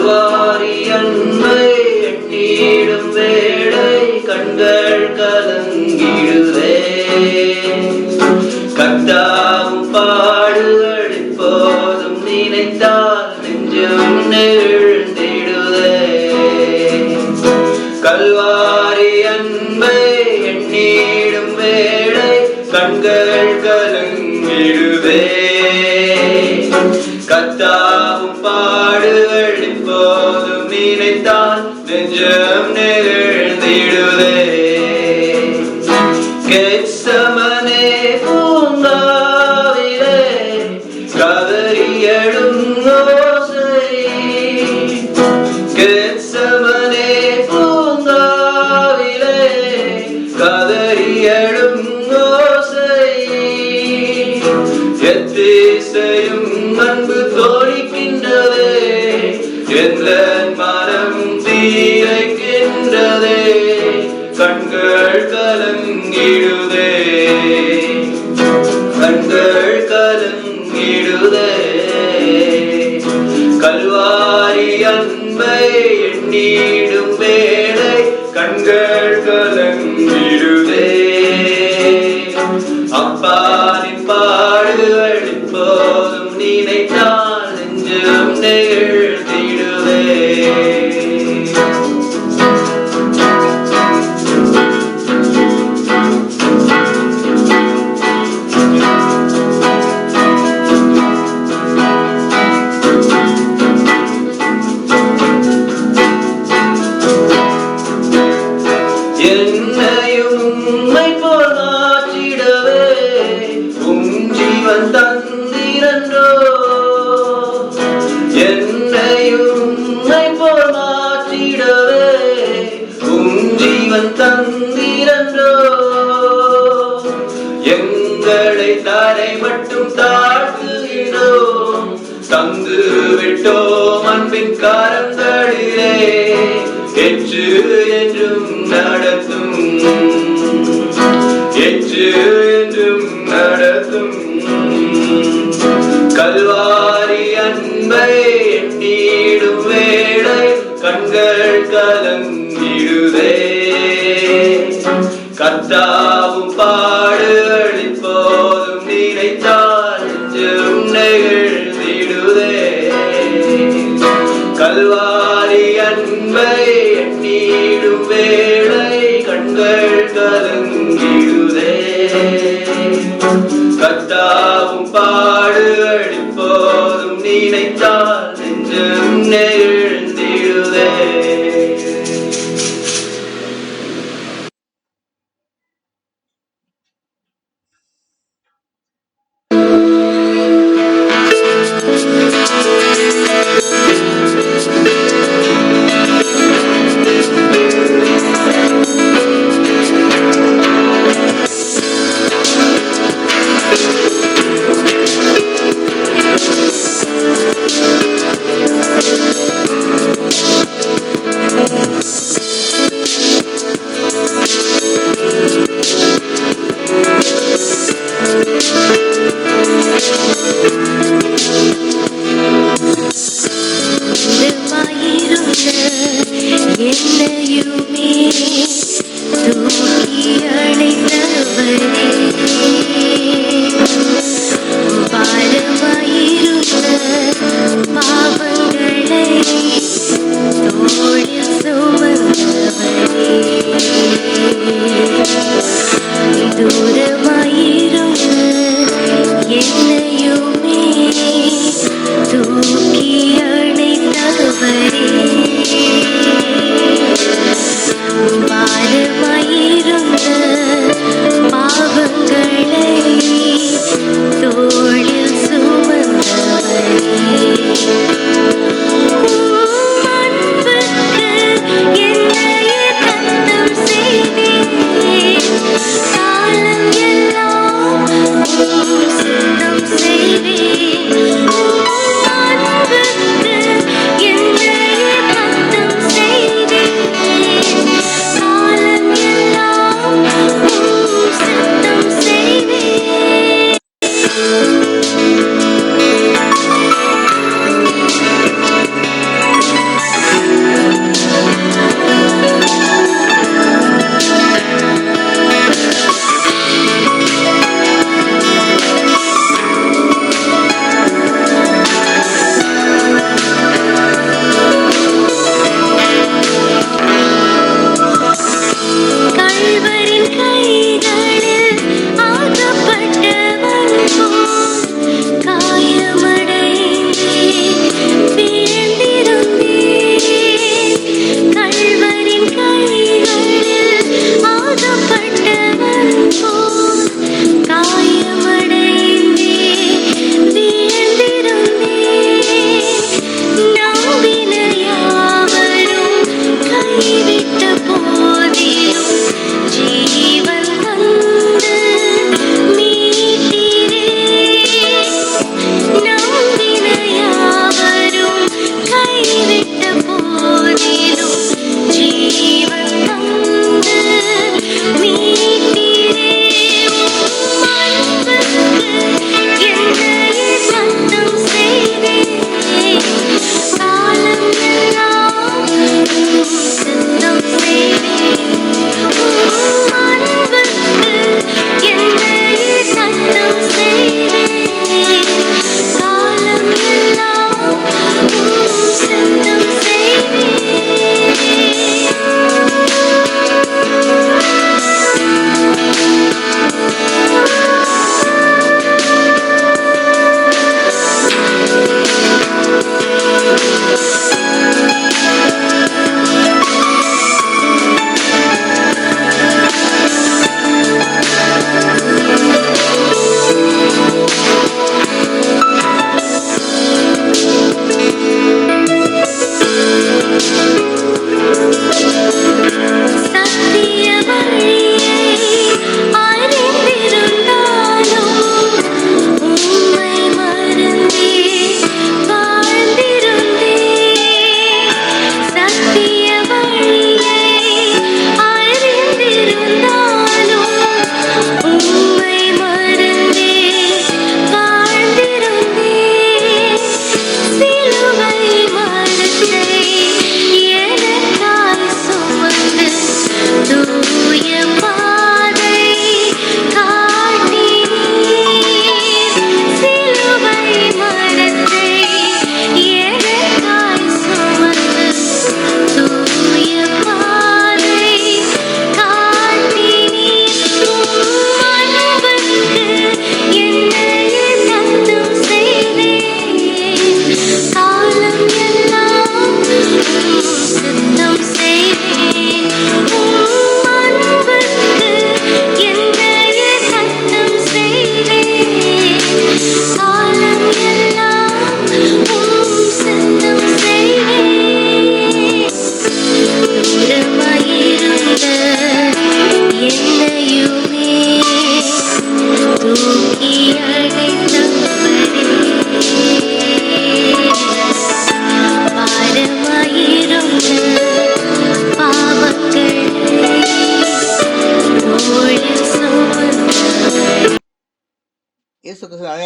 கல்வாரி அன்பை எண்ணிடும் வேளை கண்கள் கலங்கிடுவே. கர்த்தாவும் பாடுகள் இப்போதும் நினைத்தால் நெஞ்சம் நெகிழ்ந்திடுதே. கல்வாரி அன்பை எண்ணிடும் வேளை கண்கள் கலங்கிடுவே. கர்த்தாவும் பாடுகள் இப்போதும் நினைத்தால் நெஞ்சம் நெகிழ்ந்திடுதே. கெத்செமனே பூங்காவிலே கதறி எழும் ஓசை. கெத்செமனே பூங்காவிலே கதறி எழும் ஓசை. எத்திசையும் அன்பு தோழிக்கின்றதே, எந்த மனம் தீரைக்கின்றதே. கண்கள் கலங்கிடுதே, கண்கள் கலங்கிடுதே. கல்வாரி அன்பை எண்ணிடும் வேளை கண்கள் கலங்கிடுதே. அப்பாவின் பாடுகள் இப்போதும் நினைத்தால் நெஞ்சம் நெகிழ்ந்திடுவே. என்னையும் உம்மை போல் மாற்றிடவே உம் ஜீவன் தந்தீரன்றோ. என்னையும் உம்மை போல் மாற்றிடவே உம் ஜீவன் தந்தீரன்றோ. எங்களை தாரை மட்டும் தாழ்த்துகிறோம், தந்து விட்டோம் அன்பின் காரங்களிலே. எச்சு என்றும் நடத்தும், எச்சு என்றும் நடத்தும். கல்வாரி அன்பை எண்ணிடும் வேளை கண்கள் கலங்கிடுதே. கர்த்தாவும் பாடுகள் இப்போதும் நினைத்தால் நெஞ்சம் நெகிழ்ந்திடுதே. கல்வாரி அன்பை எண்ணிடும் வேளை கண்கள் கலங்கிடுதே. கர்த்தாவும் பாடுகள் இப்போதும் நினைத்தால் நெஞ்சம் நெகிழ்ந்திடுதே. Baby,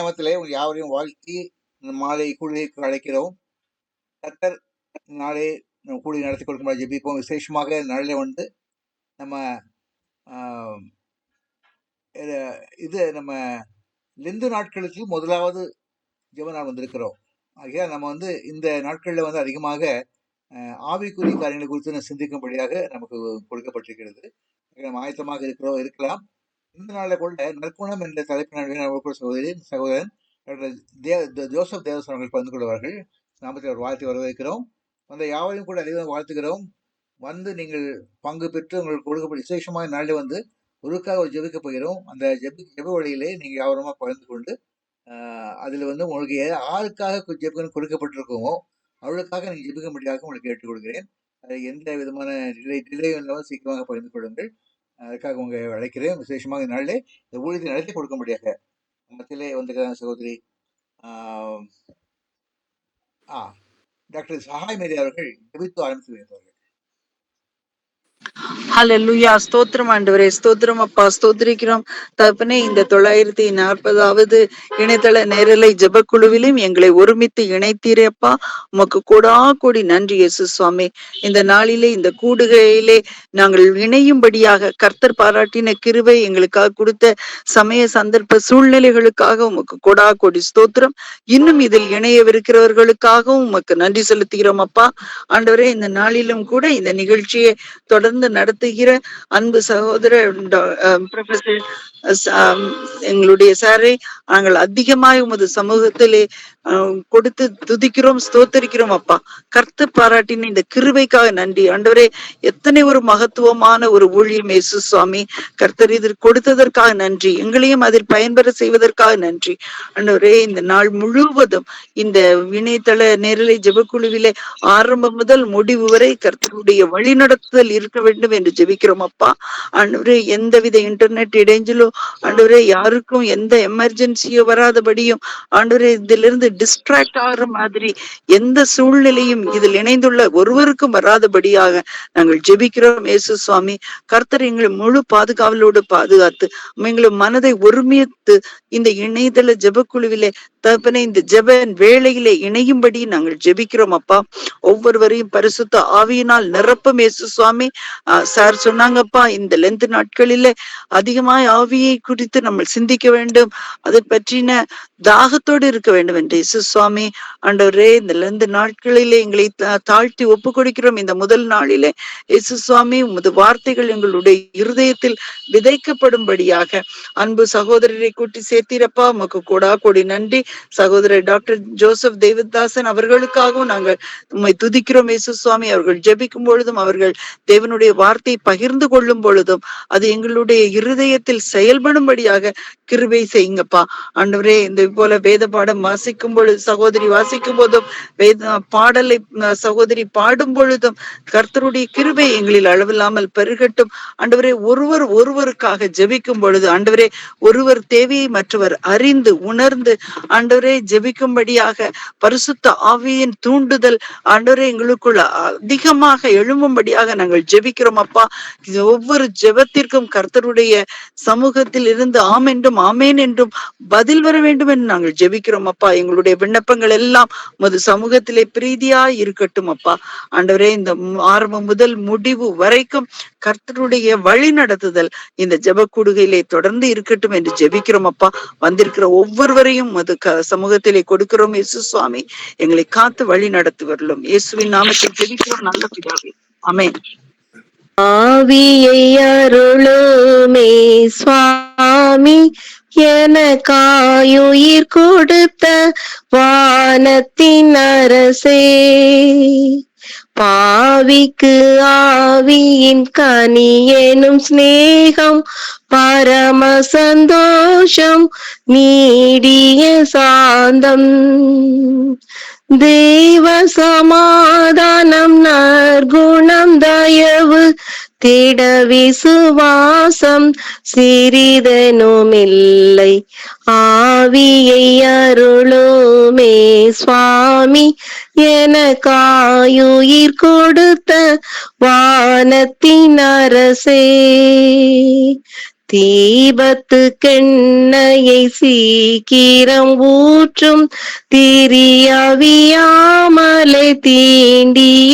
நாமத்திலே உங்கள் யாவரையும் வாழ்த்தி மாலை கூடுதலுக்கு அழைக்கிறோம். கர்த்தர் நாளே நம்ம கூடி நடத்தி கொடுக்கும்போது ஜெபிப்போம். விசேஷமாக நாளில் வந்து நம்ம இது நம்ம லெந்து நாட்களுக்கு முதலாவது ஜெப நாள் வந்திருக்கிறோம். ஆகையா நம்ம வந்து இந்த நாட்களில் வந்து அதிகமாக ஆவிக்குரிய காரியங்களை குறித்து சிந்திக்கும்படியாக நமக்கு கொடுக்கப்பட்டிருக்கிறது. நம்ம ஆயத்தமாக இருக்கலாம். இந்த நாளில் கூட நற்குணம் என்ற தலைப்பினால் சகோதரன் டாக்டர் ஜோசப் தேவசன் அவர்கள் பகிர்ந்து கொள்வார்கள். நாமத்தில் ஒரு வாழ்த்து வரவேற்கிறோம். அந்த யாவையும் கூட அதிகம் வாழ்த்துகிறோம். வந்து நீங்கள் பங்கு பெற்று உங்களுக்கு கொடுக்கப்பட்ட விசேஷமான நாளில் வந்து ஒருக்காக ஒரு ஜெபிக்க போகிறோம். அந்த ஜெப வழியிலே நீங்கள் யாவரமாக பகிர்ந்து கொண்டு அதில் வந்து உங்களுக்கு யாருக்காக ஜெபம் கொடுக்கப்பட்டிருக்கோமோ அவளுக்காக நீங்கள் ஜெபிக்க முடியாத உங்களுக்கு கேட்டுக்கொள்கிறேன். அது எந்த விதமான டிலே இல்லாமல் சீக்கிரமாக பகிர்ந்து கொள்ளுங்கள். அதுக்காக உங்களை அழைக்கிறேன். விசேஷமாக நாளிலே இந்த ஊழியத்தை நடத்தி கொடுக்க முடியாத மத்தியிலே வந்திருக்கிற சகோதரி டாக்டர் சகாய் மேரி அவர்கள் ஜெபித்து ஆரம்பித்து வைத்தார்கள். ஹல்லேலூயா. ஸ்தோத்திரம் ஆண்டவரே, ஸ்தோத்திரம் அப்பா, ஸ்தோத்திரிக்கிறோம் தகப்பனே. இந்த 940வது இணையதள நேரலை ஜெபக்குழுவிலும் எங்களை ஒருமித்து இணைத்தீரப்பா. உமக்கு கோடா கோடி நன்றி இயேசு சுவாமி. இந்த நாளிலே இந்த கூடுகையிலே நாங்கள் இணையும்படியாக கர்த்தர் பாராட்டின கிருபை எங்களுக்காக கொடுத்த சமய சந்தர்ப்ப சூழ்நிலைகளுக்காக உமக்கு கோடா கோடி ஸ்தோத்திரம். இன்னும் இதில் இணையவிருக்கிறவர்களுக்காகவும் உமக்கு நன்றி செலுத்துகிறோம் அப்பா. ஆண்டவரே, இந்த நாளிலும் கூட இந்த நிகழ்ச்சியை தொடர்ந்து நடத்துகிற அன்பு சகோதரர் ப்ரொஃபசர் எங்களுடைய சாரை நாங்கள் அதிகமாய் உமது சமூகத்திலே கொடுத்து துதிக்கிறோம், ஸ்தோத்தரிக்கிறோம் அப்பா. கர்த்தர் பாராட்டின இந்த கிருபைக்காக நன்றி ஆண்டவரே. எத்தனை ஒரு மகத்துவமான ஒரு ஊழியம் இயேசு சுவாமி. கர்த்தர் இதற்கு கொடுத்ததற்காக நன்றி, எங்களையும் அதில் பயன்பெற செய்வதற்காக நன்றி ஆண்டவரே. இந்த நாள் முழுவதும் இந்த இணையதள நேரலை ஜெபக்குழுவிலே ஆரம்பம் முதல் முடிவு வரை கர்த்தருடைய வழிநடத்துதல் இருக்க வேண்டும் என்று ஜெபிக்கிறோம் அப்பா. ஆண்டவரே, எந்தவித இன்டர்நெட் இடைஞ்சலோ ஆண்டவரே, யாருக்கும் எந்த எமர்ஜென்சியோ வராதபடியும் ஆண்டவரே, இதிலிருந்து டிஸ்ட்ராக்ட் ஆகிற மாதிரி எந்த சூழ்நிலையும் இதில் இணைந்துள்ள ஒருவருக்கும் வராதபடியாக நாங்கள் ஜெபிக்கிறோம் இயேசு சுவாமி. கர்த்தர் எங்களை முழு பாதுகாவலோடு பாதுகாத்து எங்களை மனதை ஒருமித்து இந்த இணையதள ஜெபக்குழுவிலே தகப்பனே இந்த ஜெப வேளையிலே இணையும்படி நாங்கள் ஜெபிக்கிறோம் அப்பா. ஒவ்வொருவரையும் பரிசுத்த ஆவியினால் நிரப்பும் இயேசு சுவாமி. சார் சொன்னாங்கப்பா, இந்த லெந்து நாட்களிலே அதிகமாய் ஆவியை குறித்து நம்ம சிந்திக்க வேண்டும், அதை பற்றின தாகத்தோடு இருக்க வேண்டும் என்று இயேசு சுவாமி. ஆண்டவரே, இந்த லெந்து நாட்களிலே எங்களை தாழ்த்தி ஒப்பு கொடுக்கிறோம். இந்த முதல் நாளிலே இயேசு சுவாமி, உமது வார்த்தைகள் எங்களுடைய இருதயத்தில் விதைக்கப்படும்படியாக அன்பு சகோதரரை கூட்டி சேர்த்திரப்பா. உமக்கு கோடா கோடி நன்றி. சகோதரர் டாக்டர் ஜோசப் தேவதாசன் அவர்களுக்காகவும் நாங்கள் உம்மை துதிக்கிறோம் இயேசு சுவாமி. அவர்கள் ஜெபிக்கும் பொழுதும் அவர்கள் தேவனுடைய வார்த்தை பகிர்ந்து கொள்ளும் பொழுதும் அது எங்களுடைய இருதயத்தில் செயல்படும்படியாக கிருபை செய்யுங்கப்பா. ஆண்டவரே, இந்த போல வேத பாடம் வாசிக்கும் பொழுது சகோதரி வாசிக்கும் போதும் வேத பாடலை சகோதரி பாடும் பொழுதும் கர்த்தருடைய கிருபை எங்களில் அளவில்லாமல் பெருகட்டும். ஆண்டவரே, ஒருவருக்காக ஜெபிக்கும் பொழுது ஆண்டவரே, ஒருவர் தேவையை மற்றவர் அறிந்து உணர்ந்து ஆண்டவரே ஜெபிக்கும்படியாக பரிசுத்த ஆவியின் தூண்டுதல் ஆண்டவரே எங்களுக்குள்ள அதிகமாக எழும்பும்படியாக நாங்கள் ஜெபிக்கிறோம் அப்பா. ஒவ்வொரு ஜெபத்திற்கும் கர்த்தருடைய சமூகத்தில் இருந்து ஆம் என்றும் ஆமேன் என்றும் பதில் வர வேண்டும் என்று நாங்கள் ஜெபிக்கிறோம் அப்பா. எங்களுடைய விண்ணப்பங்கள் எல்லாம் உமது சமூகத்திலே பிரீதியா இருக்கட்டும் அப்பா. ஆண்டவரே, இந்த ஆரம்பம் முதல் முடிவு வரைக்கும் கர்த்தருடைய வழி நடத்துதல் இந்த ஜெப கூடுகையிலே தொடர்ந்து இருக்கட்டும் என்று ஜெபிக்கிறோம் அப்பா. வந்திருக்கிற ஒவ்வொருவரையும் அது சமூகத்திலே கொடுக்கிறோம் இயேசு சுவாமி. எங்களை காத்து வழி நடத்தி வரலும் இயேசுவின் நாமத்தில் ஜெபிக்கிறோம் நல்ல பிதாவே, ஆமென். ஆவியை அருளுமே சுவாமி, எனக்காயுயிர் கொடுத்த வானத்தின் அரசே. பாவிக்கு ஆவியின் கனி எனும் ஸ்நேகம், பரம சந்தோஷம், நீடிய சாந்தம், தேவ சமாதானம், நற்குணம், தயவு, திட விசுவாசம் சிறிதெனுமில்லை. ஆவியை அருளுமே சுவாமி, எனக்காயுயிர் கொடுத்த வானத்தின் அரசே. தீபத்து கெண்ணையை சீக்கிரம் ஊற்றும் திரியாவியாமலை தீண்டியேற்றும்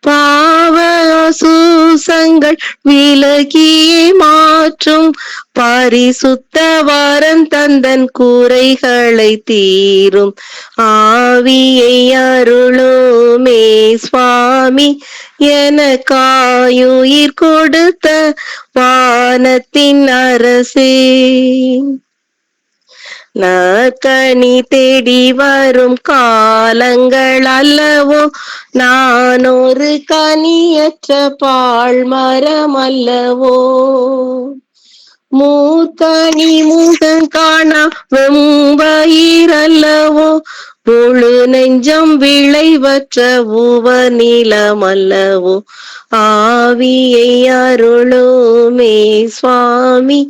பாவ அசூசங்கள் விலகியே மாற்றும் பரிசுத்த வாரன் தந்தன் கூரைகளை தீரும் ஆவியை அருளோமே சுவாமி எனக்காயுயிர் கொடுத்த வானத்தின் அரசே. நற்கனி தேடி வரும் காலங்கள் அல்லவோ நான் ஒரு கனியற்ற பாழ்மரம் அல்லவோ மூர்க்கனி முகம் காணா வெம்பயிரல்லவோ முழு நெஞ்சம் விளைவற்ற உவர் நீளம் அல்லவோ ஆவியை அருளோமே சுவாமி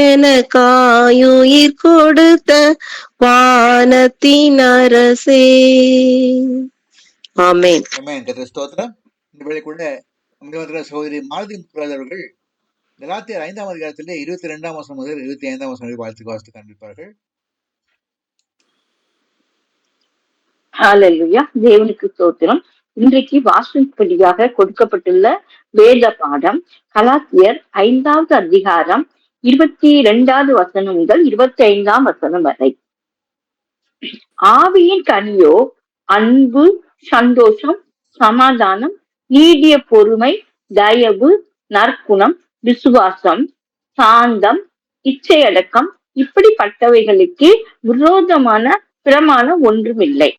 எனக்காயுயிர் கொடுத்த வானத்தின் அரசே. ஆமென். ஆமென். கர்த்தருக்கு ஸ்தோத்திரம். இந்த வேளை கூட நம்முடைய சகோதரி மாலதி முத்துராஜ் அவர்கள் கலாத்தியர் 5ஆம் அதிகாரத்திலே 22ஆம் வசனம் முதல் 25ஆம் வசனம் வரை வாசித்து காண்பிப்பார்கள். ஹல்லேலூயா. தேவனுக்கு ஸ்தோத்திரம். இன்றைக்கு வாசிப்படியாக கொடுக்கப்பட்டுள்ள வேத பாடம் கலாத்தியர் 5வது அதிகாரம் 22வது வசனம் முதல் 25ஆம் வசனம் வரை. ஆவியின் கனியோ அன்பு, சந்தோஷம், சமாதானம், நீடிய பொறுமை, தயவு, நற்குணம், விசுவாசம், சாந்தம், இச்சையடக்கம், இப்படிப்பட்டவைகளுக்கு விரோதமான பிரமாணம் ஒன்றுமில்லை.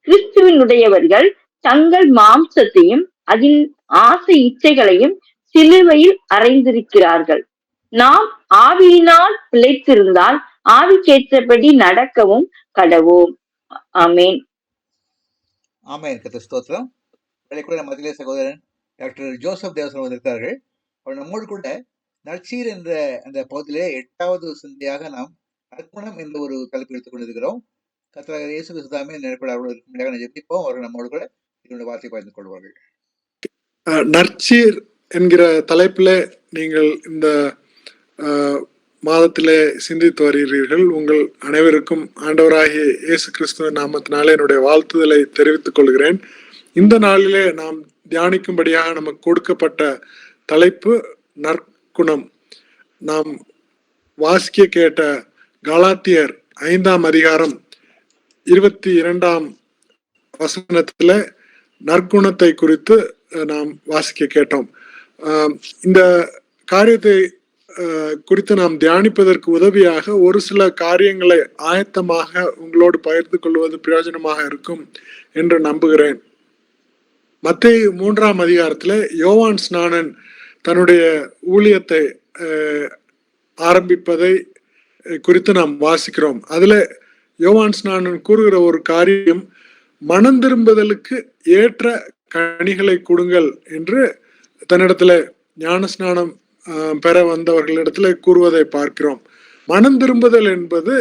கிறிஸ்துவினுடையவர்கள் தங்கள் மாம்சத்தையும் அதன் ஆசை இச்சைகளையும் சிலுவையில் அறைந்திருக்கிறார்கள். நாம் ஆவியினால் பிழைத்திருந்தால் ஆவிக்கேற்றபடி நடக்கவும் கடவோம். ஆமென். ஆமென். கர்த்தருக்கு ஸ்தோத்திரம். வேளை கூட நம்ம மத்தியிலே சகோதரன் டாக்டர் ஜோசப் தேவசன் வந்திருக்கிறார்கள். அவர் நம்மோடு கூட நற்சீர் என்ற அந்த பகுதியிலே 8வது சிந்தையாக நாம் நற்குணம் என்ற ஒரு தலைப்பு எடுத்துக் கொண்டிருக்கிறோம். கர்த்தராகிய இயேசு கிறிஸ்துவே நேர்பட இருக்கும்படியாக ஜெபிப்போம். அவர்கள் நம்மோடு கூட இதனுடைய வார்த்தை பகிர்ந்து கொள்வார்கள். நற்சீர் என்கிற தலைப்பில் நீங்கள் இந்த மாதத்திலே சிந்தித்து வருகிறீர்கள். உங்கள் அனைவருக்கும் ஆண்டவராகிய இயேசு கிறிஸ்துவ நாமத்தினாலே என்னுடைய வாழ்த்துதலை தெரிவித்துக் கொள்கிறேன். இந்த நாளிலே நாம் தியானிக்கும்படியாக நமக்கு கொடுக்கப்பட்ட தலைப்பு நற்குணம். நாம் வாசிக்க கேட்ட கலாத்தியர் 5ஆம் அதிகாரம் 22ஆம் வசனத்துல நற்குணத்தை குறித்து நாம் வாசிக்க கேட்டோம். இந்த காரியத்தை குறித்து நாம் தியானிப்பதற்கு உதவியாக ஒரு சில காரியங்களை ஆயத்தமாக உங்களோடு பகிர்ந்து கொள்வது பிரயோஜனமாக இருக்கும் என்று நம்புகிறேன். மத்தேயு 3ஆம் அதிகாரத்துல யோவான் ஸ்நானன் தன்னுடைய ஊழியத்தை ஆரம்பிப்பதை குறித்து நாம் வாசிக்கிறோம். அதுல யோவான் ஸ்நானன் கூறுகிற ஒரு காரியம், மனம் திரும்புதலுக்கு ஏற்ற கனிகளை கொடுங்கள் என்று தன்னிடத்துல ஞானஸ்நானம் பெற வந்தவர்களிடத்துல கூறுவதை பார்க்கிறோம். மனம் திரும்புதல் என்பது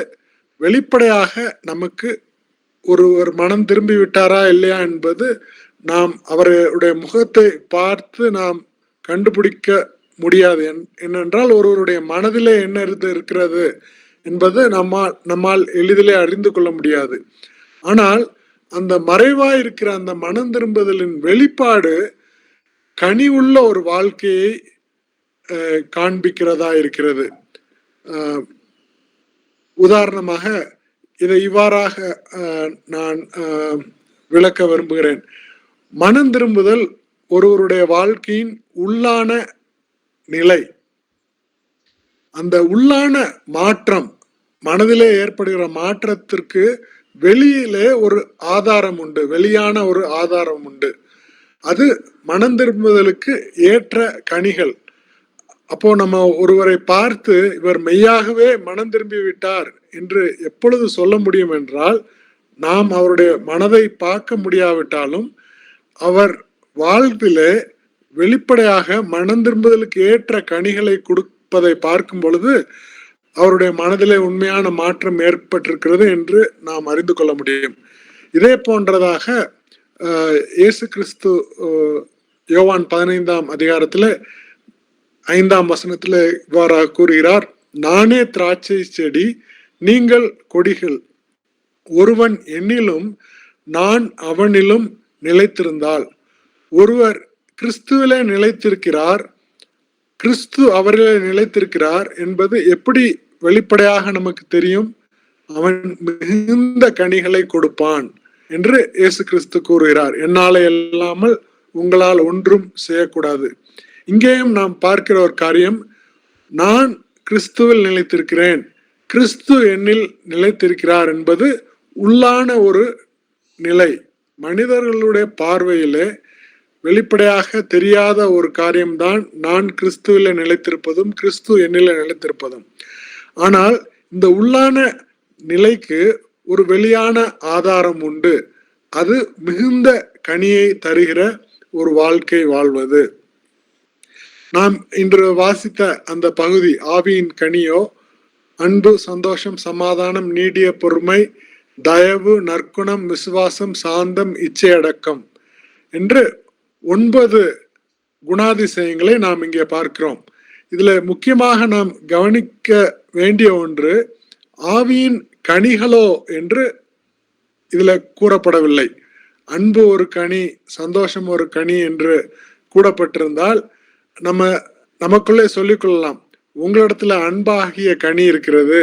வெளிப்படையாக நமக்கு ஒருவர் மனம் திரும்பி விட்டாரா இல்லையா என்பது நாம் அவருடைய முகத்தை பார்த்து நாம் கண்டுபிடிக்க முடியாது. என்னென்றால் ஒருவருடைய மனதிலே என்ன இருக்கிறது என்பது நம்மால் எளிதிலே அறிந்து கொள்ள முடியாது. ஆனால் அந்த மறைவாய் இருக்கிற அந்த மனம் திரும்புதலின் வெளிப்பாடு கனி உள்ள ஒரு வாழ்க்கையை காண்பிக்கிறதா இருக்கிறது. உதாரணமாக இதை இவ்வாறாக நான் விளக்க விரும்புகிறேன். மனம் திரும்புதல் ஒருவருடைய வாழ்க்கையின் உள்ளான நிலை. அந்த உள்ளான மாற்றம், மனதிலே ஏற்படுகிற மாற்றத்திற்கு வெளியிலே ஒரு ஆதாரம் உண்டு, வெளியான ஒரு ஆதாரம் உண்டு. அது மனம் திரும்புதலுக்கு ஏற்ற கனிகள். அப்போ நம்ம ஒருவரை பார்த்து இவர் மெய்யாகவே மனம் திரும்பி விட்டார் என்று எப்பொழுது சொல்ல முடியும் என்றால், நாம் அவருடைய மனதை பார்க்க முடியாவிட்டாலும் அவர் வாழ்விலே வெளிப்படையாக மனம் திரும்புதலுக்கு ஏற்ற கனிகளை கொடுப்பதை பார்க்கும் பொழுது அவருடைய மனதிலே உண்மையான மாற்றம் ஏற்பட்டிருக்கிறது என்று நாம் அறிந்து கொள்ள முடியும். இதே போன்றதாக இயேசு கிறிஸ்து யோவான் 15ஆம் அதிகாரத்துல 5ஆம் வசனத்துல இவ்வாறாக கூறுகிறார், நானே திராட்சை செடி, நீங்கள் கொடிகள். ஒருவன் என்னிலும் நான் அவனிலும் நிலைத்திருந்தால். ஒருவர் கிறிஸ்துவிலே நிலைத்திருக்கிறார், கிறிஸ்து அவரிலே நிலைத்திருக்கிறார் என்பது எப்படி வெளிப்படையாக நமக்கு தெரியும்? அவன் மிகுந்த கனிகளை கொடுப்பான் என்று இயேசு கிறிஸ்து கூறுகிறார். என்னாலே இல்லாமல் உங்களால் ஒன்றும் செய்யக்கூடாது. இங்கேயும் நாம் பார்க்கிற ஒரு காரியம், நான் கிறிஸ்துவில் நிலைத்திருக்கிறேன், கிறிஸ்து என்னில் நிலைத்திருக்கிறார் என்பது உள்ளான ஒரு நிலை. மனிதர்களுடைய பார்வையிலே வெளிப்படையாக தெரியாத ஒரு காரியம்தான் நான் கிறிஸ்துவில நிலைத்திருப்பதும் கிறிஸ்து என்னில நிலைத்திருப்பதும். ஆனால் இந்த உள்ளான நிலைக்கு ஒரு வெளியான ஆதாரம் உண்டு. அது மிகுந்த கனியை தருகிற ஒரு வாழ்க்கை வாழ்வது. நாம் இன்று வாசித்த அந்த பகுதி, ஆவியின் கனியோ அன்பு, சந்தோஷம், சமாதானம், நீடிய பொறுமை, தயவு, நற்குணம், விசுவாசம், சாந்தம், இச்சையடக்கம் என்று 9 குணாதிசயங்களை நாம் இங்கே பார்க்கிறோம். இதுல முக்கியமாக நாம் கவனிக்க வேண்டிய ஒன்று, ஆவியின் கனிகளோ என்று இதுல கூறப்படவில்லை. அன்பு ஒரு கனி, சந்தோஷம் ஒரு கனி என்று கூறப்பட்டிருந்தால் நமக்குள்ளே சொல்லிக்கொள்ளலாம், உங்களிடத்துல அன்பாகிய கனி இருக்கிறது,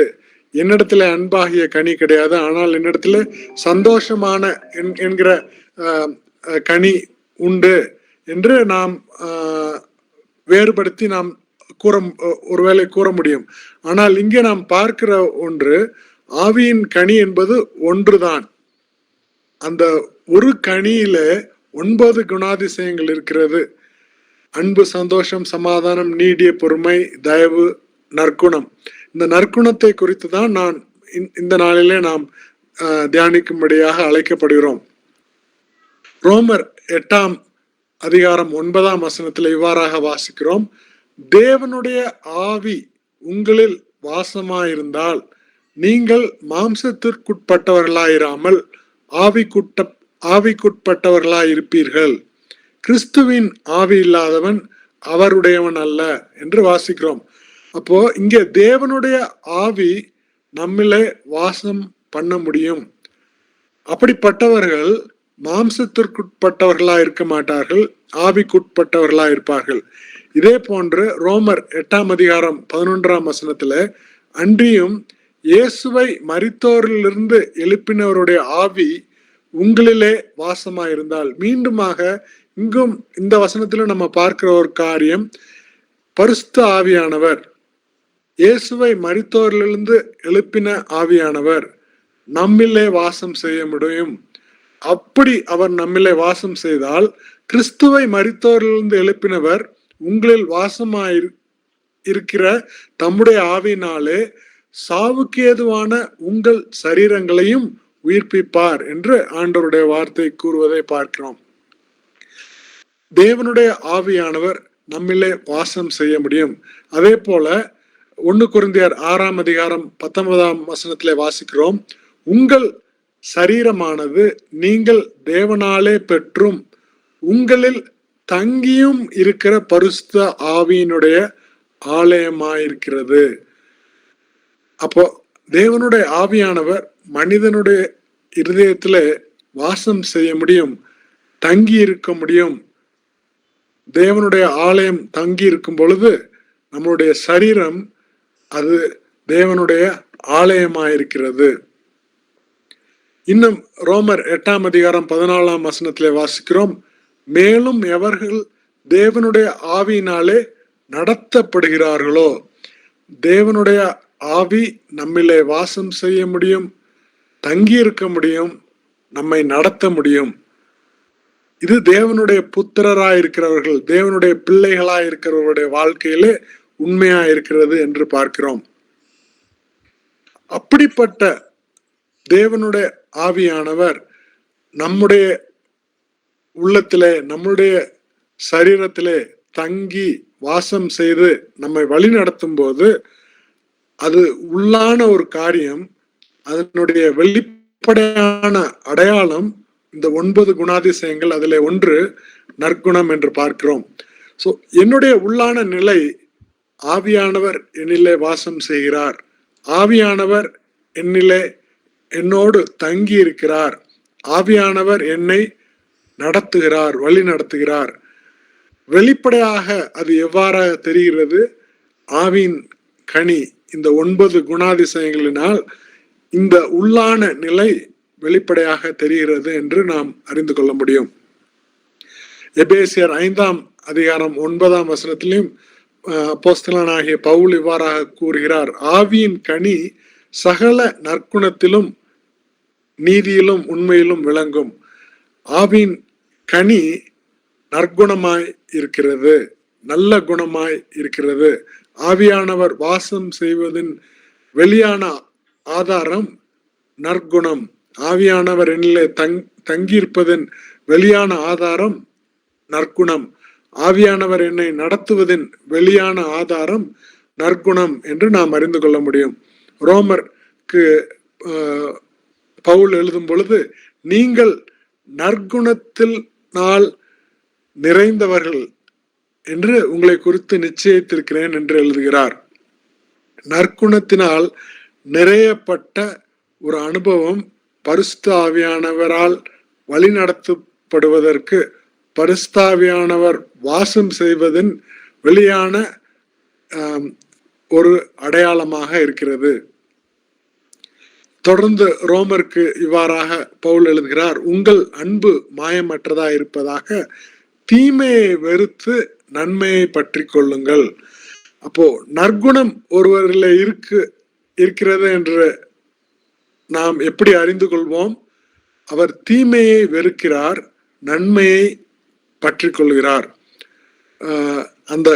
என்னிடத்துல அன்பாகிய கனி கிடையாது, ஆனால் என்னிடத்துல சந்தோஷமான என்கிற கனி உண்டு என்று நாம் வேறுபடுத்தி நாம் ஒருவேளை கூற முடியும். ஆனால் இங்கே நாம் பார்க்கிற ஒன்று, ஆவியின் கனி என்பது ஒன்றுதான். அந்த ஒரு கனியில 9 குணாதிசயங்கள் இருக்கிறது. அன்பு, சந்தோஷம், சமாதானம், நீடிய பொறுமை, தயவு, நற்குணம். இந்த நற்குணத்தை குறித்து தான் நான் இந்த நாளிலே நாம் தியானிக்கும்படியாக அழைக்கப்படுகிறோம். ரோமர் 8ஆம் அதிகாரம் 9ஆம் வசனத்தில் இவ்வாறாக வாசிக்கிறோம், தேவனுடைய ஆவி உங்களில் வாசமாயிருந்தால் நீங்கள் மாம்சத்திற்குட்பட்டவர்களாயிராமல் ஆவிக்குட்பட்டவர்களாயிருப்பீர்கள். கிறிஸ்துவின் ஆவி இல்லாதவன் அவருடையவன் அல்ல என்று வாசிக்கிறோம். அப்போ இங்கே தேவனுடைய ஆவி நம்மிலே வாசம் பண்ண முடியும். அப்படிப்பட்டவர்கள் மாம்சத்திற்குட்பட்டவர்களா இருக்க மாட்டார்கள், ஆவிக்குட்பட்டவர்களா இருப்பார்கள். இதே போன்று ரோமர் 8ஆம் அதிகாரம் 11ஆம் வசனத்துல, அன்றியும் இயேசுவை மரித்தோரிலிருந்து எழுப்பினவருடைய ஆவி உங்களிலே வாசமாயிருந்தால். மீண்டுமாக இங்கும் இந்த வசனத்திலும் நம்ம பார்க்கிற ஒரு காரியம், பரிசுத்த ஆவியானவர், இயேசுவை மரித்தோரிலிருந்து எழுப்பின ஆவியானவர் நம்மிலே வாசம் செய்ய முடியும். அப்படி அவர் நம்மிலே வாசம் செய்தால், கிறிஸ்துவை மரித்தோரிலிருந்து எழுப்பினவர் உங்களில் வாசமாயிருக்கிற தம்முடைய ஆவியினாலே சாவுக்கு ஏதுவான உங்கள் சரீரங்களையும் உயிர்ப்பிப்பார் என்று ஆண்டவருடைய வார்த்தை கூறுவதை பார்க்கிறோம். தேவனுடைய ஆவியானவர் நம்மிலே வாசம் செய்ய முடியும். அதே போல 1 கொரிந்தியர் 6ஆம் அதிகாரம் 19ஆம் வசனத்திலே வாசிக்கிறோம், உங்கள் சரீரமானது நீங்கள் தேவனாலே பெற்றும் உங்களில் தங்கியும் இருக்கிற பரிசுத்த ஆவியினுடைய ஆலயமாயிருக்கிறது. அப்போ தேவனுடைய ஆவியானவர் மனிதனுடைய இருதயத்துல வாசம் செய்ய முடியும், தங்கி இருக்க முடியும். தேவனுடைய ஆலயம் தங்கி இருக்கும் பொழுது நம்மளுடைய சரீரம் அது தேவனுடைய ஆலயமாயிருக்கிறது. இன்னும் ரோமர் 8ஆம் அதிகாரம் 14ஆம் வசனத்திலே வாசிக்கிறோம், மேலும் எவர்கள் தேவனுடைய ஆவியினாலே நடத்தப்படுகிறார்களோ, தேவனுடைய ஆவி நம்மிலே வாசம் செய்ய முடியும், தங்கி இருக்க முடியும், நம்மை நடத்த முடியும். இது தேவனுடைய புத்திரராயிருக்கிறவர்கள், தேவனுடைய பிள்ளைகளாயிருக்கிறவர்களுடைய வாழ்க்கையிலே உண்மையா இருக்கிறது என்று பார்க்கிறோம். அப்படிப்பட்ட தேவனுடைய ஆவியானவர் நம்முடைய உள்ளத்திலே, நம்முடைய சரீரத்திலே தங்கி வாசம் செய்து நம்மை வழி நடத்தும் போது அது உள்ளான ஒரு காரியம். அதனுடைய வெளிப்படையான அடையாளம் இந்த 9 குணாதிசயங்கள். அதிலே ஒன்று நற்குணம் என்று பார்க்கிறோம். ஸோ என்னுடைய உள்ளான நிலை ஆவியானவர் என்னிலே வாசம் செய்கிறார், ஆவியானவர் என்னோடு தங்கி இருக்கிறார், ஆவியானவர் என்னை நடத்துகிறார், வழி நடத்துகிறார். வெளிப்படையாக அது எவ்வாறாக தெரிகிறது? ஆவின் கனி, இந்த 9 குணாதிசயங்களினால் இந்த உள்ளான நிலை வெளிப்படையாக தெரிகிறது என்று நாம் அறிந்து கொள்ள முடியும். எபேசியர் 5ஆம் அதிகாரம் 9ஆம் வசனத்திலும் அப்போஸ்தலனாகிய பவுல் இவ்வாறாக கூறுகிறார், ஆவியின் கனி சகல நற்குணத்திலும் நீதியிலும் உண்மையிலும் விளங்கும். ஆவியின் கனி நற்குணமாய் இருக்கிறது, நல்ல குணமாய் இருக்கிறது. ஆவியானவர் வாசம் செய்வதின் வெளியான ஆதாரம் நற்குணம். ஆவியானவர் என்னிலே தங்கியிருப்பதன் வெளியான ஆதாரம் நற்குணம். ஆவியானவர் என்னை நடத்துவதின் வெளியான ஆதாரம் நற்குணம் என்று நாம் அறிந்து கொள்ள முடியும். ரோமருக்கு பவுல் எழுதும் பொழுது, நீங்கள் நற்குணத்தினால் நிறைந்தவர்கள் என்று உங்களை குறித்து நிச்சயித்திருக்கிறேன் என்று எழுதுகிறார். நற்குணத்தினால் நிறையப்பட்ட ஒரு அனுபவம் பரிசுத்த ஆவியானவரால் வழிநடத்தப்படுவதற்கு பரிசுத்த ஆவியானவர் வாசம் செய்வதன் வெளியான ஒரு அடையாளமாக இருக்கிறது. தொடர்ந்து ரோமருக்கு இவ்வாறாக பவுல் எழுதுகிறார், உங்கள் அன்பு மாயமற்றதா இருப்பதாக தீமையை வெறுத்து நன்மையை பற்றி கொள்ளுங்கள். அப்போ நற்குணம் ஒருவரில் இருக்கிறது என்று நாம் எப்படி அறிந்து கொள்வோம்? அவர் தீமையை வெறுக்கிறார், நன்மையை பற்றி கொள்கிறார். அந்த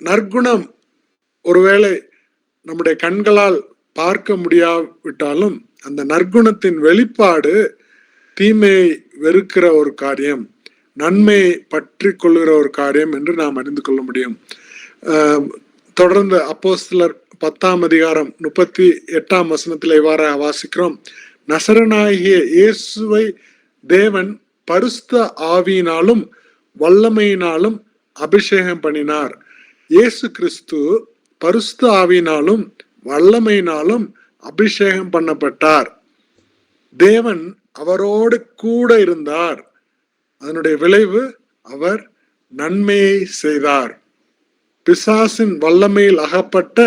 நற்குணம் ஒருவேளை நம்முடைய கண்களால் பார்க்க முடியாவிட்டாலும் அந்த நற்குணத்தின் வெளிப்பாடு தீமையை வெறுக்கிற ஒரு காரியம், நன்மையை பற்றி கொள்கிற ஒரு காரியம் என்று நாம் அறிந்து கொள்ள முடியும். தொடர்ந்து அப்போஸ்தலர் 10ஆம் அதிகாரம் 38ஆம் வசனத்தில் இவ்வாறு வாசிக்கிறோம், நசரனாகிய இயேசுவை தேவன் பரிசுத்த ஆவியினாலும் வல்லமையினாலும் அபிஷேகம் பண்ணினார். இயேசு கிறிஸ்து பரிசுத்த ஆவியினாலும் வல்லமையினாலும் அபிஷேகம் பண்ணப்பட்டார். தேவன் அவரோடு கூட இருந்தார். அதனுடைய விளைவு அவர் நன்மையை செய்தார். பிசாசின் வல்லமையில் அகப்பட்ட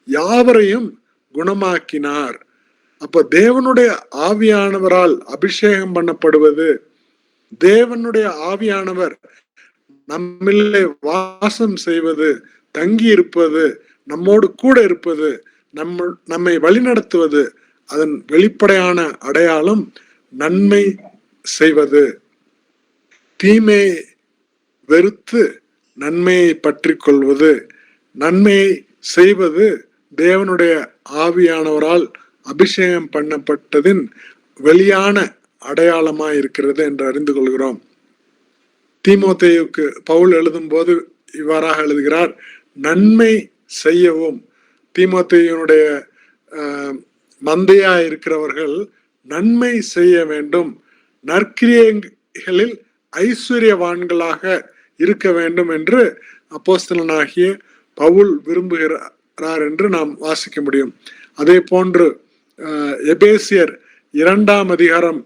யாவரையும் குணமாக்கினார். அப்ப தேவனுடைய ஆவியானவரால் அபிஷேகம் பண்ணப்படுவது, தேவனுடைய ஆவியானவர் நம்மிலே வாசம் செய்வது, தங்கி இருப்பது, நம்மோடு கூட இருப்பது, நம்மை வழிநடத்துவது, அதன் வெளிப்படையான அடையாளம் நன்மை செய்வது. தீமையை வெறுத்து நன்மையை பற்றி கொள்வது, நன்மையை செய்வது தேவனுடைய ஆவியானவரால் அபிஷேகம் பண்ணப்பட்டதின் வெளியான அடையாளமாய் இருக்கிறது என்று அறிந்து கொள்கிறோம். தீமோத்தேயுக்கு பவுல் எழுதும் போது இவ்வாறாக எழுதுகிறார், நன்மை செய்யவும். தீமோத்தேயுனுடைய மந்தையா இருக்கிறவர்கள் நன்மை செய்ய வேண்டும், நற்கிரியைகளில் ஐஸ்வர்யவான்களாக இருக்க வேண்டும் என்று அப்போஸ்தலனாகிய பவுல் விரும்புகிறார் என்று நாம் வாசிக்க முடியும். அதே போன்று எபேசியர் 2ஆம் அதிகாரம்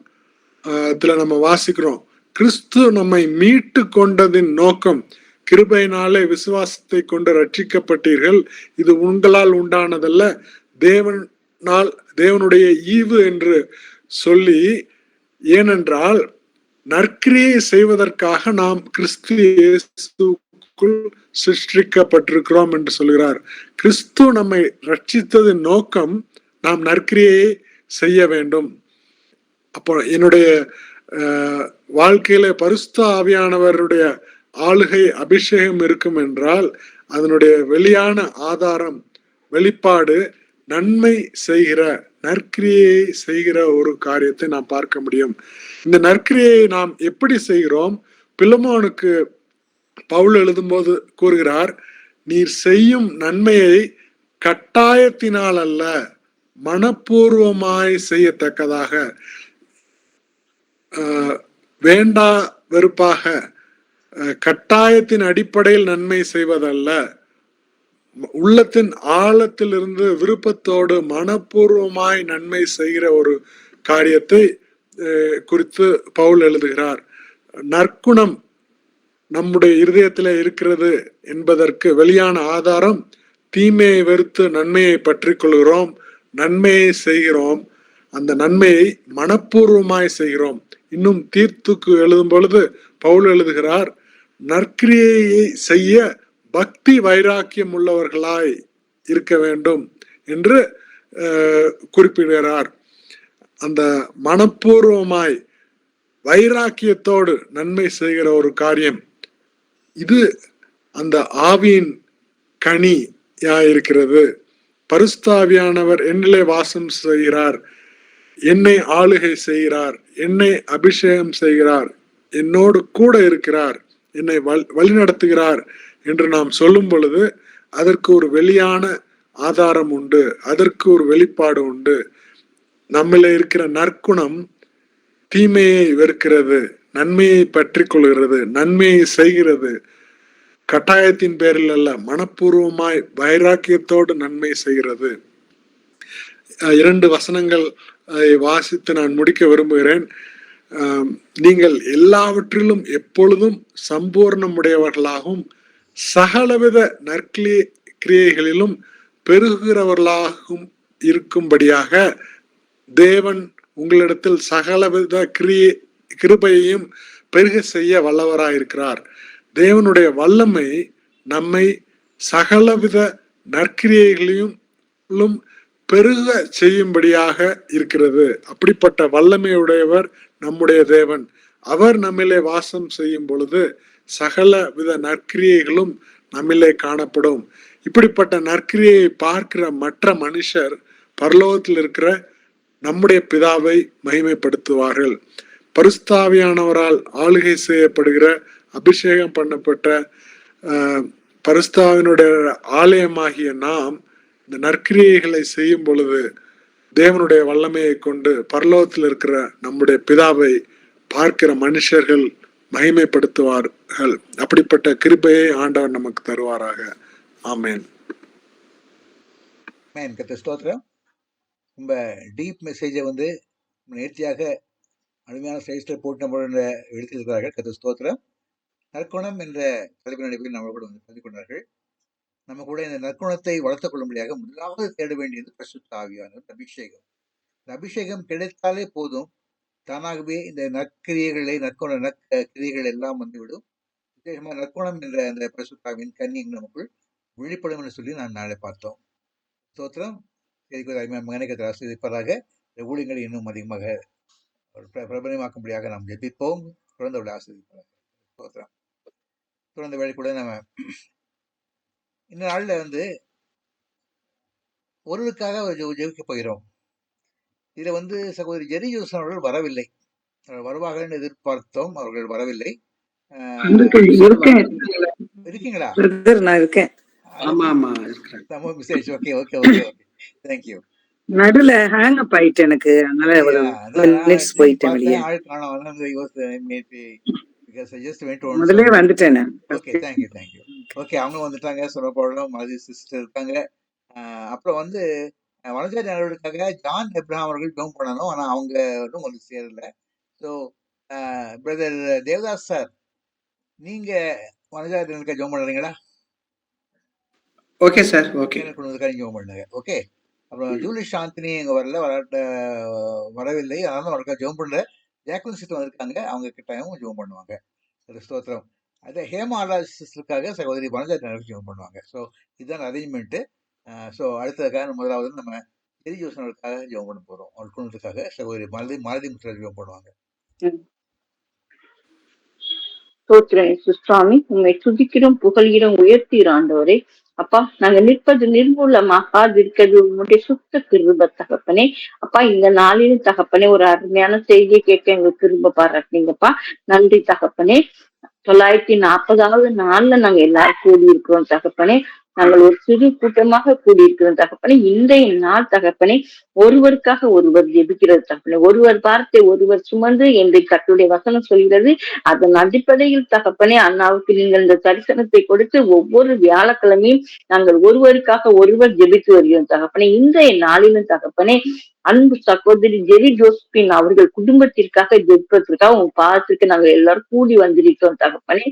நம்ம வாசிக்கிறோம், கிறிஸ்து நம்மை மீட்டு கொண்டதின் நோக்கம் கிருபையினாலே விசுவாசத்தை கொண்டு ரட்சிக்கப்பட்டீர்கள், இது உங்களால் உண்டானதல்ல, தேவனுடைய ஈவு என்று சொல்லி, ஏனென்றால் நற்கிரியை செய்வதற்காக நாம் கிறிஸ்து இயேசுக்குள் சிருஷ்டிக்கப்பட்டிருக்கிறோம் என்று சொல்கிறார். கிறிஸ்து நம்மை ரட்சித்ததின் நோக்கம் நாம் நற்கிரியை செய்ய வேண்டும். அப்போ என்னுடைய வாழ்க்கையில பரிசுத்த ஆவியானவருடைய ஆளுகை அபிஷேகம் இருக்கும் என்றால் அதனுடைய வெளியான ஆதாரம் வெளிப்பாடு நன்மை செய்கிற நற்கிரியை செய்கிற ஒரு காரியத்தை நாம் பார்க்க முடியும். இந்த நற்கிரியை நாம் எப்படி செய்கிறோம்? பிலமோனுக்கு பவுல் எழுதும்போது கூறுகிறார், நீர் செய்யும் நன்மையை கட்டாயத்தினால் அல்ல மனப்பூர்வமாய் செய்யத்தக்கதாக, வேண்டா வெறுப்பாக கட்டாயத்தின் அடிப்படையில் நன்மை செய்வதல்ல, உள்ளத்தின் ஆழத்திலிருந்து விருப்பத்தோடு மனப்பூர்வமாய் நன்மை செய்கிற ஒரு காரியத்தை குறித்து பவுல் எழுதுகிறார். நற்குணம் நம்முடைய இருதயத்திலே இருக்கிறது என்பதற்கு வெளியான ஆதாரம், தீமையை வெறுத்து நன்மையை பற்றி கொள்கிறோம், நன்மையை செய்கிறோம், அந்த நன்மையை மனப்பூர்வமாய் செய்கிறோம். இன்னும் தீர்த்துக்கு எழுதும் பொழுது பவுல் எழுதுகிறார், நற்கிரியையை செய்ய பக்தி வைராக்கியம் உள்ளவர்களாய் இருக்க வேண்டும் என்று குறிப்பிடுகிறார். அந்த மனப்பூர்வமாய் வைராக்கியத்தோடு நன்மை செய்கிற ஒரு காரியம், இது அந்த ஆவியின் கனியாயிருக்கிறது. பரிசுத்தாவியானவர் என்னிலே வாசம் செய்கிறார், என்னை ஆளுகை செய்கிறார், என்னை அபிஷேகம் செய்கிறார், என்னோடு கூட இருக்கிறார், என்னை வழிநடத்துகிறார் என்று நாம் சொல்லும் பொழுது அதற்கு ஒரு வெளியான ஆதாரம் உண்டு, அதற்கு ஒரு வெளிப்பாடு உண்டு. நம்மள இருக்கிற நற்குணம் தீமையை வெறுக்கிறது, நன்மையை பற்றி கொள்கிறது, நன்மையை செய்கிறது. கட்டாயத்தின் பேரில் அல்ல, மனப்பூர்வமாய் வைராக்கியத்தோடு நன்மை செய்கிறது. 2 வசனங்கள் வாசித்து நான் முடிக்க விரும்புகிறேன். நீங்கள் எல்லாவற்றிலும் எப்பொழுதும் சம்பூர்ணமுடையவர்களாகவும் சகலவித நற்கிரியைகளிலும் பெருகிறவர்களாகவும் இருக்கும்படியாக தேவன் உங்களிடத்தில் சகலவித கிருபையையும் பெருக செய்ய வல்லவராயிருக்கிறார். தேவனுடைய வல்லமை நம்மை சகலவித நற்கிரியைகளையும் பெருக செய்யும்படியாக இருக்கிறது. அப்படிப்பட்ட வல்லமையுடையவர் நம்முடைய தேவன். அவர் நம்மிலே வாசம் செய்யும் பொழுது சகல வித நற்கிரியைகளும் நம்மிலே காணப்படும். இப்படிப்பட்ட நற்கிரியை பார்க்கிற மற்ற மனுஷர் பரலோகத்தில் இருக்கிற நம்முடைய பிதாவை மகிமைப்படுத்துவார்கள். பரிசுத்தாவியானவரால் ஆளுகை செய்யப்படுகிற அபிஷேகம் பண்ணப்பட்ட பரிசுத்தாவினுடைய ஆலயமாகிய நாம் இந்த நற்கிரியைகளை செய்யும் பொழுது தேவனுடைய வல்லமையை கொண்டு பரலோகத்தில் இருக்கிற நம்முடைய பிதாவை பார்க்கிற மனுஷர்கள் மகிமைப்படுத்துவார்கள். அப்படிப்பட்ட கிருபையை ஆண்டவர் நமக்கு தருவாராக. ஆமேன். ஸ்தோத்திரம். ரொம்ப டீப் மெசேஜை வந்து நேர்த்தியாக அருமையான சைஸ்ல போட்டு நம்ம எடுத்திருக்கிறார்கள். கர்த்தர் ஸ்தோத்திரம். நற்குணம் என்ற தலைப்பின் அடிப்படையில் நம்ம கூட வந்து பதிவு கொண்டார்கள். நம்ம கூட இந்த நற்குணத்தை வளர்த்துக் கொள்ளும்படியாக முதலாவது தேட வேண்டியது பரிசுத்த ஆவியானவர் அபிஷேகம். இந்த அபிஷேகம் கிடைத்தாலே போதும், தானாகவே இந்த நற்கிரியைகளை நற்கிரியைகள் எல்லாம் வந்துவிடும். விசேஷமாக நற்குணம் என்ற அந்த பரிசுத்த ஆவியின் கன்னி நமக்குள் வெளிப்படும் என்று சொல்லி நான் நாளை பார்த்தோம். ஸ்தோத்திரம். மகனுக்கு ஆசிரியப்பதாக இந்த ஊழியங்களை இன்னும் அதிகமாக பிரபலமாக்கும்படியாக நாம் ஜெபிப்போம். தொடர்ந்து அவளை ஆசிரியப்பாங்க. ஸ்தோத்திரம். தொடர்ந்து வேலை கூட நம்ம இந்த நாளில் வந்து ஒருவருக்காக ஜெபிக்க போகிறோம். இதுல வந்து சகோதரி ஜெரி ஜோசன் அவர்கள் வரவில்லை. வருவார்கள் எதிர்பார்த்தோம், அவர்கள் வரவில்லை. இருக்கீங்களா? நடுல ஹேங் அப் ஆயிட்டு எனக்கு, முதல்ல வந்துட்டேன். அவங்க வந்துட்டாங்க, சொல்லப்போம் மாதிரி சிஸ்டர் இருக்காங்க. அப்புறம் வந்து வனஜாதி நடவடிக்கைக்காக ஜான் எப்ரஹாம் அவர்கள் ஜோம் பண்ணணும், ஆனா அவங்க வந்து சேரல. ஸோ பிரதர் தேவதாஸ் சார், நீங்க வனஜாதி நடவடிக்கை ஜோம் பண்ணுறீங்களா? Okay sir, okay. ஜோம் பண்ணுங்க. ஓகே. அப்புறம் ஜூலி சாந்தினி இங்க வரவில்லை, அதனால அவருக்காக ஜோம் பண்ற. ஜாக்லின் சிஸ்டர் வந்திருக்காங்க, அவங்க கிட்டாயும் ஜோம் பண்ணுவாங்க. ஸ்தோத்திரம். அதே ஹேமா சிஸ்டருக்காக சகோதரி வனஜாதி நடவடிக்கை ஜோம் பண்ணுவாங்க. ஸோ இதுதான் அரேஞ்ச்மெண்ட்டு. ஸோ அடுத்ததுக்காக முதலாவது நம்ம ஜெரி ஜோசனருக்காக ஜெபம் பண்ண போகிறோம். அவர் குடும்பத்துக்காக சகோதரி மாலதி முத்திரை ஜெபம் பண்ணுவாங்க. சுவாமி, உண்மை துதிக்கிறோம், புகழ்கிறோம், உயர்த்தீர் ஆண்டவரே. அப்பா, நாங்க நிற்பது நிர்மூலமாக இருக்கிறது உங்களுடைய சுத்த கிருப தகப்பனே. அப்பா, இந்த நாளிலும் தகப்பனே ஒரு அருமையான செய்தியை கேட்க எங்களுக்கு கிருப பாராட்டினீங்கப்பா. நன்றி தகப்பனே. 940வது நாள்ல நாங்க எல்லாரும் கூடி இருக்கிறோம் தகப்பனே. நாங்கள் ஒரு சிறு கூட்டமாக கூடியிருக்கிறோம் தகப்பனே. இன்றைய நாள் தகப்பனே ஒருவருக்காக ஒருவர் ஜெபிக்கிறது தகப்பனே. ஒருவர் வார்த்தை ஒருவர் சுமந்து என்று கர்த்தருடைய வசனம் சொல்கிறது. அதன் அடிப்படையில் தகப்பனே அண்ணாவுக்கு நீங்கள் இந்த தரிசனத்தை கொடுத்து ஒவ்வொரு வியாழக்கிழமையும் நாங்கள் ஒருவருக்காக ஒருவர் ஜெபித்து வருகிறோம் தகப்பனே. இன்றைய நாளிலும் தகப்பனே அன்பு சகோதரி ஜெரி ஜோஸ்பின் அவர்கள் குடும்பத்திற்காக ஜெபிப்பதற்காக உங்க பாதத்திற்கு நாங்கள் எல்லாரும் கூடி வந்திருக்கிறோம் தகப்பனே.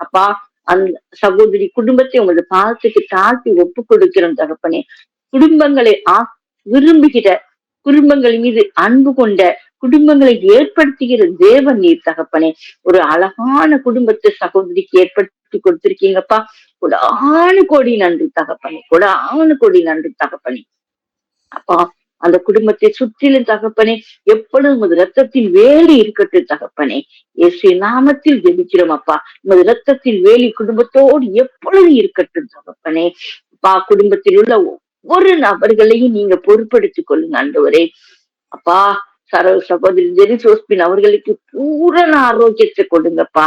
அப்பா அந்த சகோதரி குடும்பத்தை உங்களது பாதத்துக்கு தாழ்த்தி ஒப்பு கொடுக்கிறோம் தகப்பனே. குடும்பங்களை விரும்புகிற, குடும்பங்கள் மீது அன்பு கொண்ட, குடும்பங்களை ஏற்படுத்துகிற தேவன் நீர் தகப்பனே. ஒரு அழகான குடும்பத்தை சகோதரிக்கு ஏற்படுத்தி கொடுத்திருக்கீங்கப்பா. கொடானு கோடி நன்றி தகப்பனே, கொடானு கோடி நன்றி தகப்பனே. அப்பா அந்த குடும்பத்தை சுற்றிலும் தகப்பனே எப்பொழுதும் உமது ரத்தத்தின் வேலி இருக்கட்டும் தகப்பனே. இயேசு நாமத்தில் ஜெபிக்கிறோம் அப்பா. உமது ரத்தத்தின் வேலி குடும்பத்தோடு எப்பொழுதும் இருக்கட்டும் தகப்பனே. அப்பா குடும்பத்தில் உள்ள ஒவ்வொரு நபர்களையும் நீங்க பொறுப்படுத்திக் கொள்ளுங்க ஆண்டவரே. அப்பா சகோதரி ஜெரி ஜோஸ்பின் அவர்களுக்கு பூரண ஆரோக்கியத்தை கொடுங்கப்பா.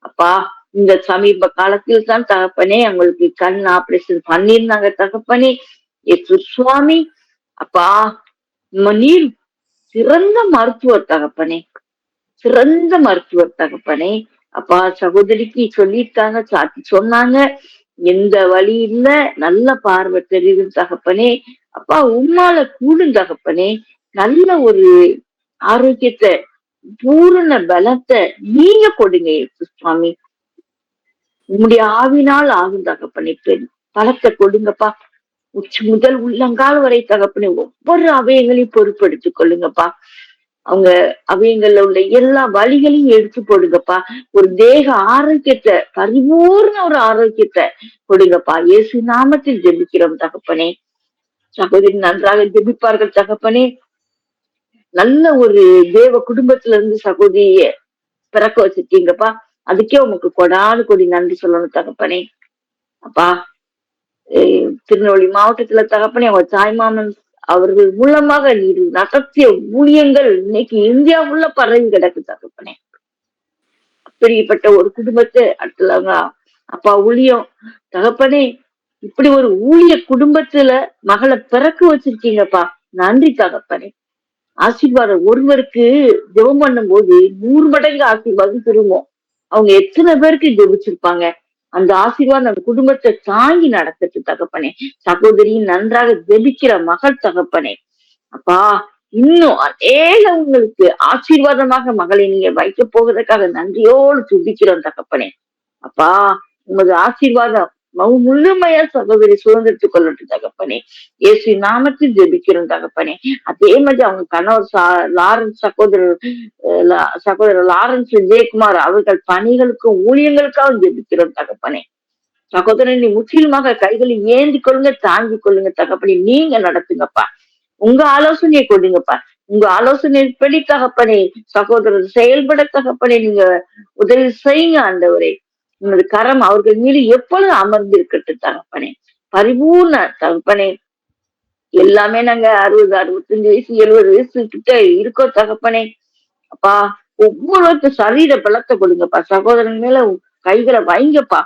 அப்பா இந்த சமீப காலத்தில் தான் தகப்பனே அவங்களுக்கு கண் ஆபரேஷன் பண்ணியிருந்தாங்க தகப்பனே. இயேசு சுவாமி அப்பா நீர் சிறந்த மருத்துவர் தகப்பனே, சிறந்த மருத்துவர் தகப்பனே. அப்பா சகோதரிக்கு சொல்லியிருக்காங்க, சாத்தி சொன்னாங்க, எந்த வழி இல்ல, நல்ல பார்வை தெரியுது தகப்பனே. அப்பா உம்மால கூடும் தகப்பனே. நல்ல ஒரு ஆரோக்கியத்தை, பூரண பலத்தை நீங்க கொடுங்க சுவாமி. உம்முடைய ஆவினால் ஆகும் தகப்பனே. பலத்தை கொடுங்கப்பா. உச்சி முதல் உள்ளங்கால் வரை தகப்பனே ஒவ்வொரு அவயங்களையும் பொறுப்படுத்திக் கொள்ளுங்கப்பா. அவங்க அவயங்கள்ல உள்ள எல்லா வழிகளையும் எடுத்து போடுங்கப்பா. ஒரு தேக ஆரோக்கியத்தை, பரிபூர்ண ஒரு ஆரோக்கியத்தை கொடுங்கப்பா. இயேசு நாமத்தில் ஜெபிக்கிறோம் தகப்பனே. சகோதரி நன்றாக ஜெபிப்பார்கள் தகப்பனே. நல்ல ஒரு தேவ குடும்பத்துல இருந்து சகோதரிய பிறக்க வச்சிருக்கீங்கப்பா. அதுக்கே உமக்கு கொடானு கொடி நன்றி சொல்லணும் தகப்பனே. அப்பா திருநெல்வேலி மாவட்டத்துல தகப்பனே அவங்க தாய்மாமன் அவர்கள் மூலமாக நீர் நடத்திய ஊழியங்கள் இன்னைக்கு இந்தியா உள்ள பரவி கிடக்கு தகப்பனே. அப்படிப்பட்ட ஒரு குடும்பத்தை அடுத்தவங்க அப்பா ஊழியம் தகப்பனே. இப்படி ஒரு ஊழிய குடும்பத்துல மகளை பிறக்க வச்சிருக்கீங்கப்பா. நன்றி தகப்பனே. ஆசீர்வாதம் ஒருவருக்கு ஜெபம் பண்ணும் போது 100 மடங்கு ஆசீர்வாதம் திரும்பும். அவங்க எத்தனை பேருக்கு ஜெபிச்சிருப்பாங்க. அந்த ஆசீர்வாதம் அந்த குடும்பத்தை தாங்கி நடத்துட்டு தகப்பனே. சகோதரியும் நன்றாக ஜெபிக்கிற மகள் தகப்பனே. அப்பா இன்னும் உங்களுக்கு ஆசீர்வாதமாக மகளை நீங்க வைக்க போவதற்காக நன்றியோடு துதிக்கிறோம் தகப்பனே. அப்பா உமது ஆசீர்வாதம் முழுமையா சகோதரி சுதந்திரத்துக் கொள்ளட்டும் தகப்பனே. இயேசு நாமத்தில் ஜெபிக்கிறோம் தகப்பனே. அதே மாதிரி அவங்க கணவர் லாரன்ஸ் சகோதரர் லாரன்ஸ் விஜயகுமார் அவர்கள் பணிகளுக்கும் ஊழியங்களுக்காக ஜெபிக்கிறோம் தகப்பனே. சகோதரன் நீ முற்றிலுமாக கைகளை ஏந்தி கொள்ளுங்க, தாங்கி கொள்ளுங்க தகப்பனே. நீங்க நடத்துங்கப்பா. உங்க ஆலோசனையை கொடுங்கப்பா. உங்க ஆலோசனைப்படி தகப்பனே சகோதரர் செயல்பட தகப்பனே நீங்க உதவி செய்யுங்க ஆண்டவரே. உங்களது கரம் அவர்கள் மீது எப்பொழுது அமர்ந்து இருக்கட்டும் தகப்பனே. பரிபூர்ண தகப்பனே. எல்லாமே நாங்க 60, 65 வயசு 70 வயசு கிட்ட இருக்கோம் தகப்பனே. அப்பா ஒவ்வொருவருக்கும் சரீர பலத்தை கொடுங்கப்பா. சகோதரன் மேல கைகளை வைங்கப்பா.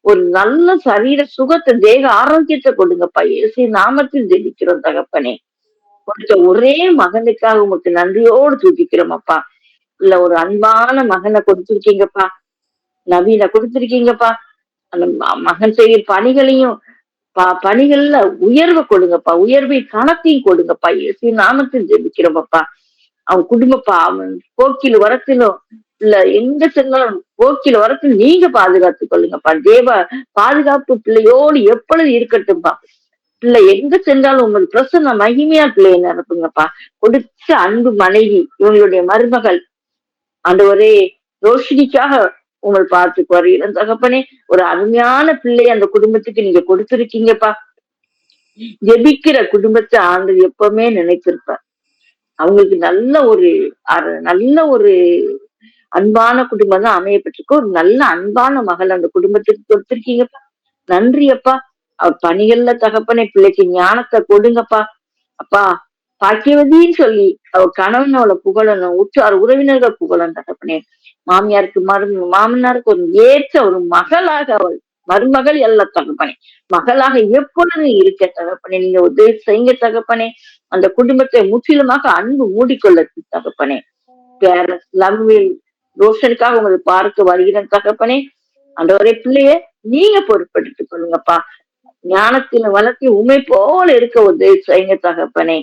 ஒரு நல்ல சரீர சுகத்தை, தேக ஆரோக்கியத்தை கொடுங்கப்பா. இயேசு நாமத்தில் ஜெபிக்கிறோம் தகப்பனே. கொடுத்த ஒரே மகனுக்காக உங்களுக்கு நன்றியோடு துதிக்கிறோம் அப்பா. இல்ல ஒரு அன்பான மகனை கொடுத்திருக்கீங்கப்பா. நவீன கொடுத்திருக்கீங்கப்பா. அந்த மகன் செய்கிற பணிகளையும் பணிகள்ல உயர்வை கொடுங்கப்பா. உயர்வை கணக்கையும் கொடுங்கப்பா. இயேசு நாமத்தில் ஜெபிக்கிறோம்ப்பா. அவன் குடும்பப்பா அவன் போக்கில் வரத்திலும் இல்ல எங்க சென்றாலும் போக்கில் வரத்தில் நீங்க பாதுகாத்துக் கொள்ளுங்கப்பா. தேவ பாதுகாப்பு பிள்ளையோடு எப்பொழுது இருக்கட்டும்பா. பிள்ளை எங்க சென்றாலும் உங்களுக்கு பிரசன்ன மகிமையா பிள்ளைய நிரப்புங்கப்பா. கொடுத்த அன்பு மனைவி இவங்களுடைய மருமகள் ஆண்டவரே ரோஷினிக்காக உங்களை பார்த்துக்கு வருகிறேன் தகப்பனே. ஒரு அருமையான பிள்ளை அந்த குடும்பத்துக்கு நீங்க கொடுத்திருக்கீங்கப்பா. ஜெபிக்கிற குடும்பத்தை ஆண்டவர் எப்பவுமே நினைத்திருப்பார். அவங்களுக்கு நல்ல ஒரு அன்பான குடும்பம் தான் அமையப்பட்டிருக்கு. ஒரு நல்ல அன்பான மகள் அந்த குடும்பத்துக்கு கொடுத்திருக்கீங்கப்பா. நன்றி அப்பா. அவர் பணிகள்ல தகப்பனே பிள்ளைக்கு ஞானத்தை கொடுங்கப்பா. அப்பா பாக்கியவதின்னு சொல்லி அவள் கணவன் அவளை புகழணும், உற்றார் உறவினர்கள் புகழணும் தகப்பனே. மாமியாருக்கு மாமனாருக்கு ஒரு ஏற்ற ஒரு மகளாக அவள் மருமகள் அல்ல தகப்பனே, மகளாக எப்பொழுதும் இருக்க தகப்பனே. நீங்க உதவி செய்யுங்க தகப்பனே. அந்த குடும்பத்தை முற்றிலுமாக அன்பு மூடிக்கொள்ள தகப்பனே. பேரண்ட்ஸ் லவ்வில் ரோஷனுக்காக உங்களை பார்க்க வருகிறேன் தகப்பனே. ஆண்டவரே, பிள்ளைய நீங்க பொறுப்பெடுத்துக் கொள்ளுங்கப்பா. ஞானத்தின் வளர்ச்சி உண்மை போல இருக்க உதவி செய்யுங்க தகப்பனே.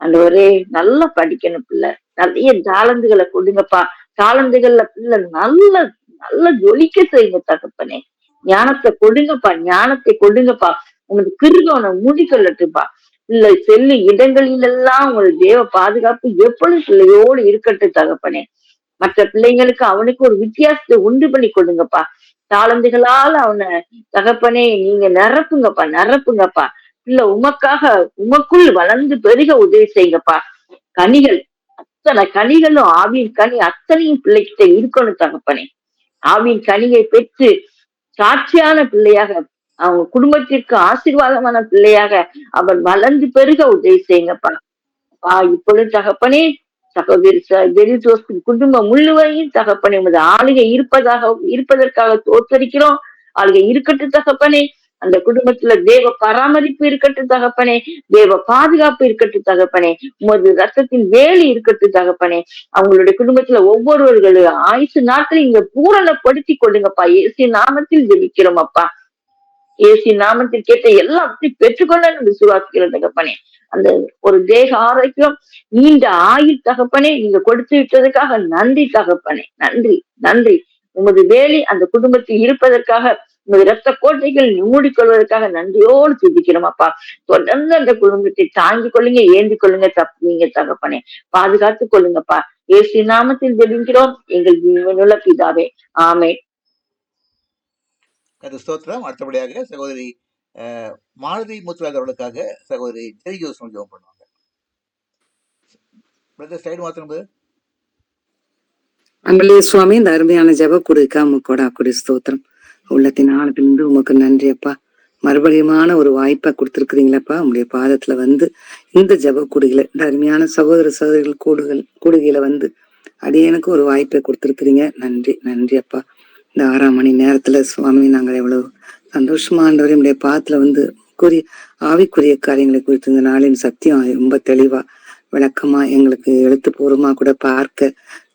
ஆண்டவரே, நல்லா படிக்கணும் பிள்ளை. நிறைய தாளந்துகளை கொடுங்கப்பா. தாளந்துகள்ல பிள்ளை நல்ல நல்ல ஜொலிக்க செய்யுங்க தகப்பனே. ஞானத்தை கொடுங்கப்பா, ஞானத்தை கொடுங்கப்பா. உங்களுக்கு கிருபை மூடிக்கொள்ளட்டுப்பா. பிள்ளை செல்லும் இடங்களிலெல்லாம் உங்கள் தேவ பாதுகாப்பு எப்பொழுது பிள்ளையோடு இருக்கட்டும் தகப்பனே. மற்ற பிள்ளைங்களுக்கு அவனுக்கு ஒரு வித்தியாசத்தை உண்டு பண்ணி கொடுங்கப்பா. தாளந்துகளால அவனை தகப்பனே நீங்க நிரப்புங்கப்பா, நிரப்புங்கப்பா. இல்ல உமக்காக உமக்குள் வளர்ந்து பெருக உதவி செய்யுங்கப்பா. கனிகள், அத்தனை கனிகளும் ஆவியின் கனி அத்தனையும் பிள்ளைகிட்ட இருக்கணும் தகப்பனே. ஆவியின் கனியை பெற்று சாட்சியான பிள்ளையாக, அவங்க குடும்பத்திற்கு ஆசீர்வாதமான பிள்ளையாக அவன் வளர்ந்து பெருக உதவி செய்யுங்கப்பா. இப்பொழுது தகப்பனே, சகோதரி பெரிதோஸ்தின் குடும்பம் முழுவதையும் தகப்பனே உமது ஆளுகை இருப்பதற்காக தோற்றரிக்கிறோம். ஆளுகை இருக்கட்டும் தகப்பனே. அந்த குடும்பத்துல தேவ பராமரிப்பு இருக்கட்டும் தகப்பனே. தேவ பாதுகாப்பு இருக்கட்டும் தகப்பனே. உமது ரத்தத்தின் வேலி இருக்கட்டும் தகப்பனே. அவங்களுடைய குடும்பத்துல ஒவ்வொருவர்களும் ஆயுசு நாட்களை இங்க பூரணப்படுத்தி கொள்ளுங்கப்பா. இயேசு நாமத்தில் ஜெபிக்கிறோம் அப்பா. இயேசு நாமத்தில் கேட்ட எல்லாத்தையும் பெற்றுக்கொள்ள விசுவாசிக்கிறோம் தகப்பனே. அந்த ஒரு தேக ஆரோக்கியம், நீண்ட ஆயுள் தகப்பனே நீங்க கொடுத்து விட்டதுக்காக நன்றி தகப்பனே. நன்றி, நன்றி. உமது வேலி அந்த குடும்பத்தில் இருப்பதற்காக, உமது ரத்த கோட்டைகள் மூடிக்கொள்வதற்காக நன்றியோடு சிந்திக்கிறோம் அப்பா. தொடர்ந்து அந்த குடும்பத்தை தாங்கிக் கொள்ளுங்க, ஏந்தி கொள்ளுங்க தப்புங்க தகப்பனே. பாதுகாத்துக் கொள்ளுங்கப்பா. இயேசு நாமத்தில் ஜெபிக்கிறோம் எங்கள் ஜீவனுள்ள பிதாவே, ஆமென். அது ஸ்தோத்திரம். அடுத்தபடியாக சகோதரி மாலதி முத்துராஜ் அவர்களுக்காக சகோதரி ஜெய் ஜோஸ் ஜெபம் பண்ணுவாங்க. பிரதர் ஸ்லைடு மாத்திரம். அன்புலே சுவாமி, இந்த அருமையான ஜெப கொடுக்கா முக்கோடா கொடி ஸ்தோத்திரம். உள்ளத்தின் ஆழத்திலிருந்து உமக்கு நன்றி அப்பா. மறுபடியுமான ஒரு வாய்ப்பை கொடுத்துருக்குறீங்களப்பா. உங்களுடைய பாதத்துல வந்து இந்த ஜெப கூடுகளை, இந்த அருமையான சகோதர சகோதரிகள் கூடுகையில வந்து அடியனுக்கு ஒரு வாய்ப்பை கொடுத்துருக்குறீங்க. நன்றி, நன்றி அப்பா. இந்த 6 மணி நேரத்துல சுவாமி நாங்கள் எவ்வளவு சந்தோஷமா நம்முடைய பாதத்துல வந்து ஆவிக்குரிய காரியங்களை குறித்து இந்த நாளின் சத்தியம் ரொம்ப தெளிவா விளக்கமா எங்களுக்கு எழுத்துப்பூர்வமா கூட பார்க்க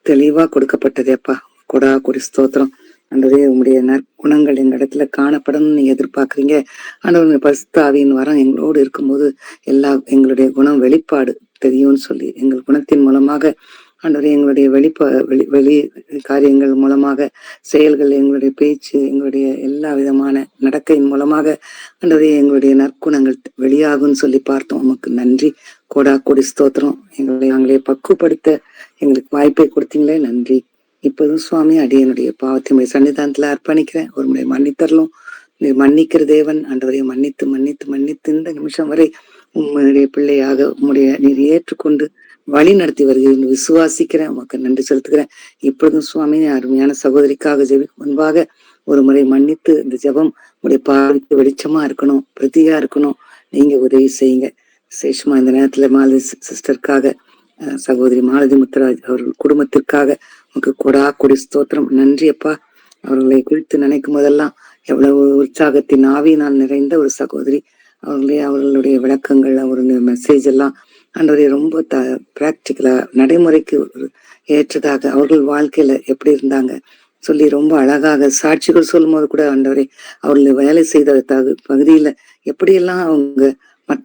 தெளிவா கொடுக்கப்பட்டதே அப்பா. கொடா கொடி ஸ்தோத்திரம். ஆண்டவரே, உங்களுடைய நற்குணங்கள் எங்க இடத்துல காணப்படணும்னு நீங்க எதிர்பார்க்குறீங்க. ஆண்டவருடைய பரிசுத்த ஆவியின் வரம் எங்களோடு இருக்கும்போது எங்களுடைய குணம் வெளிப்பாடு தெரியும்னு சொல்லி எங்கள் குணத்தின் மூலமாக ஆண்டவரே எங்களுடைய வெளி காரியங்கள் மூலமாக, செயல்கள், எங்களுடைய பேச்சு, எங்களுடைய எல்லா விதமான நடக்கையின் மூலமாக ஆண்டவரே எங்களுடைய நற்குணங்கள் வெளியாகும்னு சொல்லி பார்த்தோம். உமக்கு நன்றி. கோடா கொடி ஸ்தோத்திரம். நாங்களே பக்குவப்படுத்த எங்களுக்கு வாய்ப்பை கொடுத்தீங்களே, நன்றி. இப்போதும் சுவாமி அடியனுடைய பாவத்தை சன்னிதானத்துல அர்ப்பணிக்கிறேன். ஒரு முறை மன்னித்தரலும். நீ மன்னிக்கிற தேவன் ஆண்டவரை மன்னித்து மன்னித்து மன்னித்து இந்த நிமிஷம் வரை உம்முடைய பிள்ளையாக நீர் ஏற்றுக்கொண்டு வழி நடத்தி வருகிறேன் விசுவாசிக்கிறேன். உமக்கு நன்றி செலுத்துகிறேன். இப்பொழுதும் சுவாமி அருமையான சகோதரிக்காக முன்பாக ஒரு முறை மன்னித்து இந்த ஜெபம் உடைய பார்வைக்கு வெளிச்சமா இருக்கணும், பிரதியா இருக்கணும். நீங்க உதவி செய்யுங்க. விசேஷமா இந்த நேரத்துல மாலதி சிஸ்டருக்காக, சகோதரி மாலதி முத்துராஜ் அவர்கள் குடும்பத்திற்காக உனக்கு கொடா கொடி ஸ்தோத்திரம். நன்றி அப்பா. அவர்களை குறித்து நினைக்கும் போதெல்லாம் எவ்வளவு உற்சாகத்தின் ஆவியினால் நிறைந்த ஒரு சகோதரி. அவர்களுடைய விளக்கங்கள், அவருடைய மெசேஜ் எல்லாம் ஆண்டவரே ரொம்ப பிராக்டிக்கலா நடைமுறைக்கு ஏற்றதாக அவர்கள் வாழ்க்கையில எப்படி இருந்தாங்க சொல்லி ரொம்ப அழகாக சாட்சிகள் சொல்லும் போது கூட ஆண்டவரே அவர்கள் வேலை செய்த பகுதியில எப்படியெல்லாம் அவங்க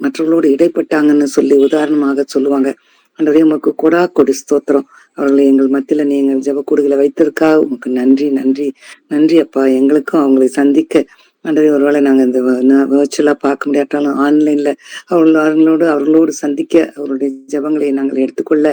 மற்றவர்களோடு இடைப்பட்டாங்கன்னு சொல்லி உதாரணமாக சொல்லுவாங்க. ஆண்டவரே உமக்கு கொடா கொடி ஸ்தோத்திரம். அவர்களை எங்கள் மத்தியில நீங்கள் ஜெபக்கூடுகளை வைத்திருக்கா உமக்கு நன்றி, நன்றி, நன்றி அப்பா. எங்களுக்கும் அவங்களை சந்திக்க ஆண்டவரே ஒருவேளை நாங்க இந்த வர்ச்சுவலா பார்க்க முடியாட்டாலும் ஆன்லைன்ல அவர்களோடு சந்திக்க அவருடைய ஜெபங்களை நாங்கள் எடுத்துக்கொள்ள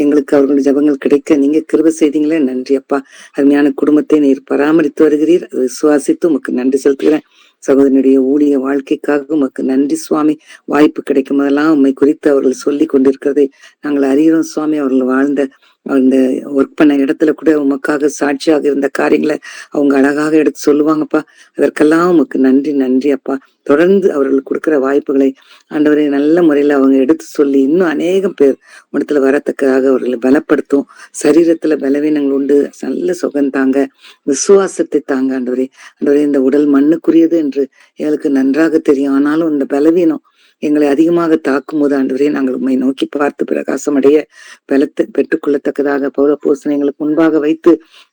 எங்களுக்கு அவர்களுடைய ஜெபங்கள் கிடைக்க நீங்க கிருபை செய்தீங்களே, நன்றி அப்பா. அருமையான குடும்பத்தை நீர் பராமரித்து வருகிறீர். அதை விசுவாசித்து உமக்கு நன்றி செலுத்துகிறேன். சகோதரனுடைய ஊழிய வாழ்க்கைக்காக உமக்கு நன்றி சுவாமி. வாய்ப்பு கிடைக்கும் போதெல்லாம் உண்மை குறித்து அவர்கள் சொல்லி கொண்டிருக்கிறதை நாங்கள் அறிகிறோம் சுவாமி. அவர்கள் வாழ்ந்த அந்த ஒர்க் பண்ண இடத்துல கூட உமக்காக சாட்சியாக இருந்த காரியங்களை அவங்க அழகாக எடுத்து சொல்லுவாங்கப்பா. அதற்கெல்லாம் உமக்கு நன்றி நன்றி அப்பா. தொடர்ந்து அவர்களுக்கு கொடுக்குற வாய்ப்புகளை ஆண்டவரே நல்ல முறையில அவங்க எடுத்து சொல்லி இன்னும் அநேகம் பேர் உடத்துல வரத்தக்கதாக அவர்களை பலப்படுத்தும். சரீரத்துல பலவீனங்கள் உண்டு, நல்ல சுகம் தாங்க, விசுவாசத்தை தாங்க ஆண்டவரே. ஆண்டவரே, இந்த உடல் மண்ணுக்குரியது என்று எங்களுக்கு நன்றாக தெரியும். ஆனாலும் இந்த பலவீனம் எங்களை அதிகமாக தாக்கும் போது ஆண்டவரே, நாங்கள் உண்மை நோக்கி பார்த்து பிரகாசமடைய பலத்தை பெற்றுக்கொள்ளத்தக்கதாக பௌல போசனை எங்களுக்கு முன்பாக வைத்து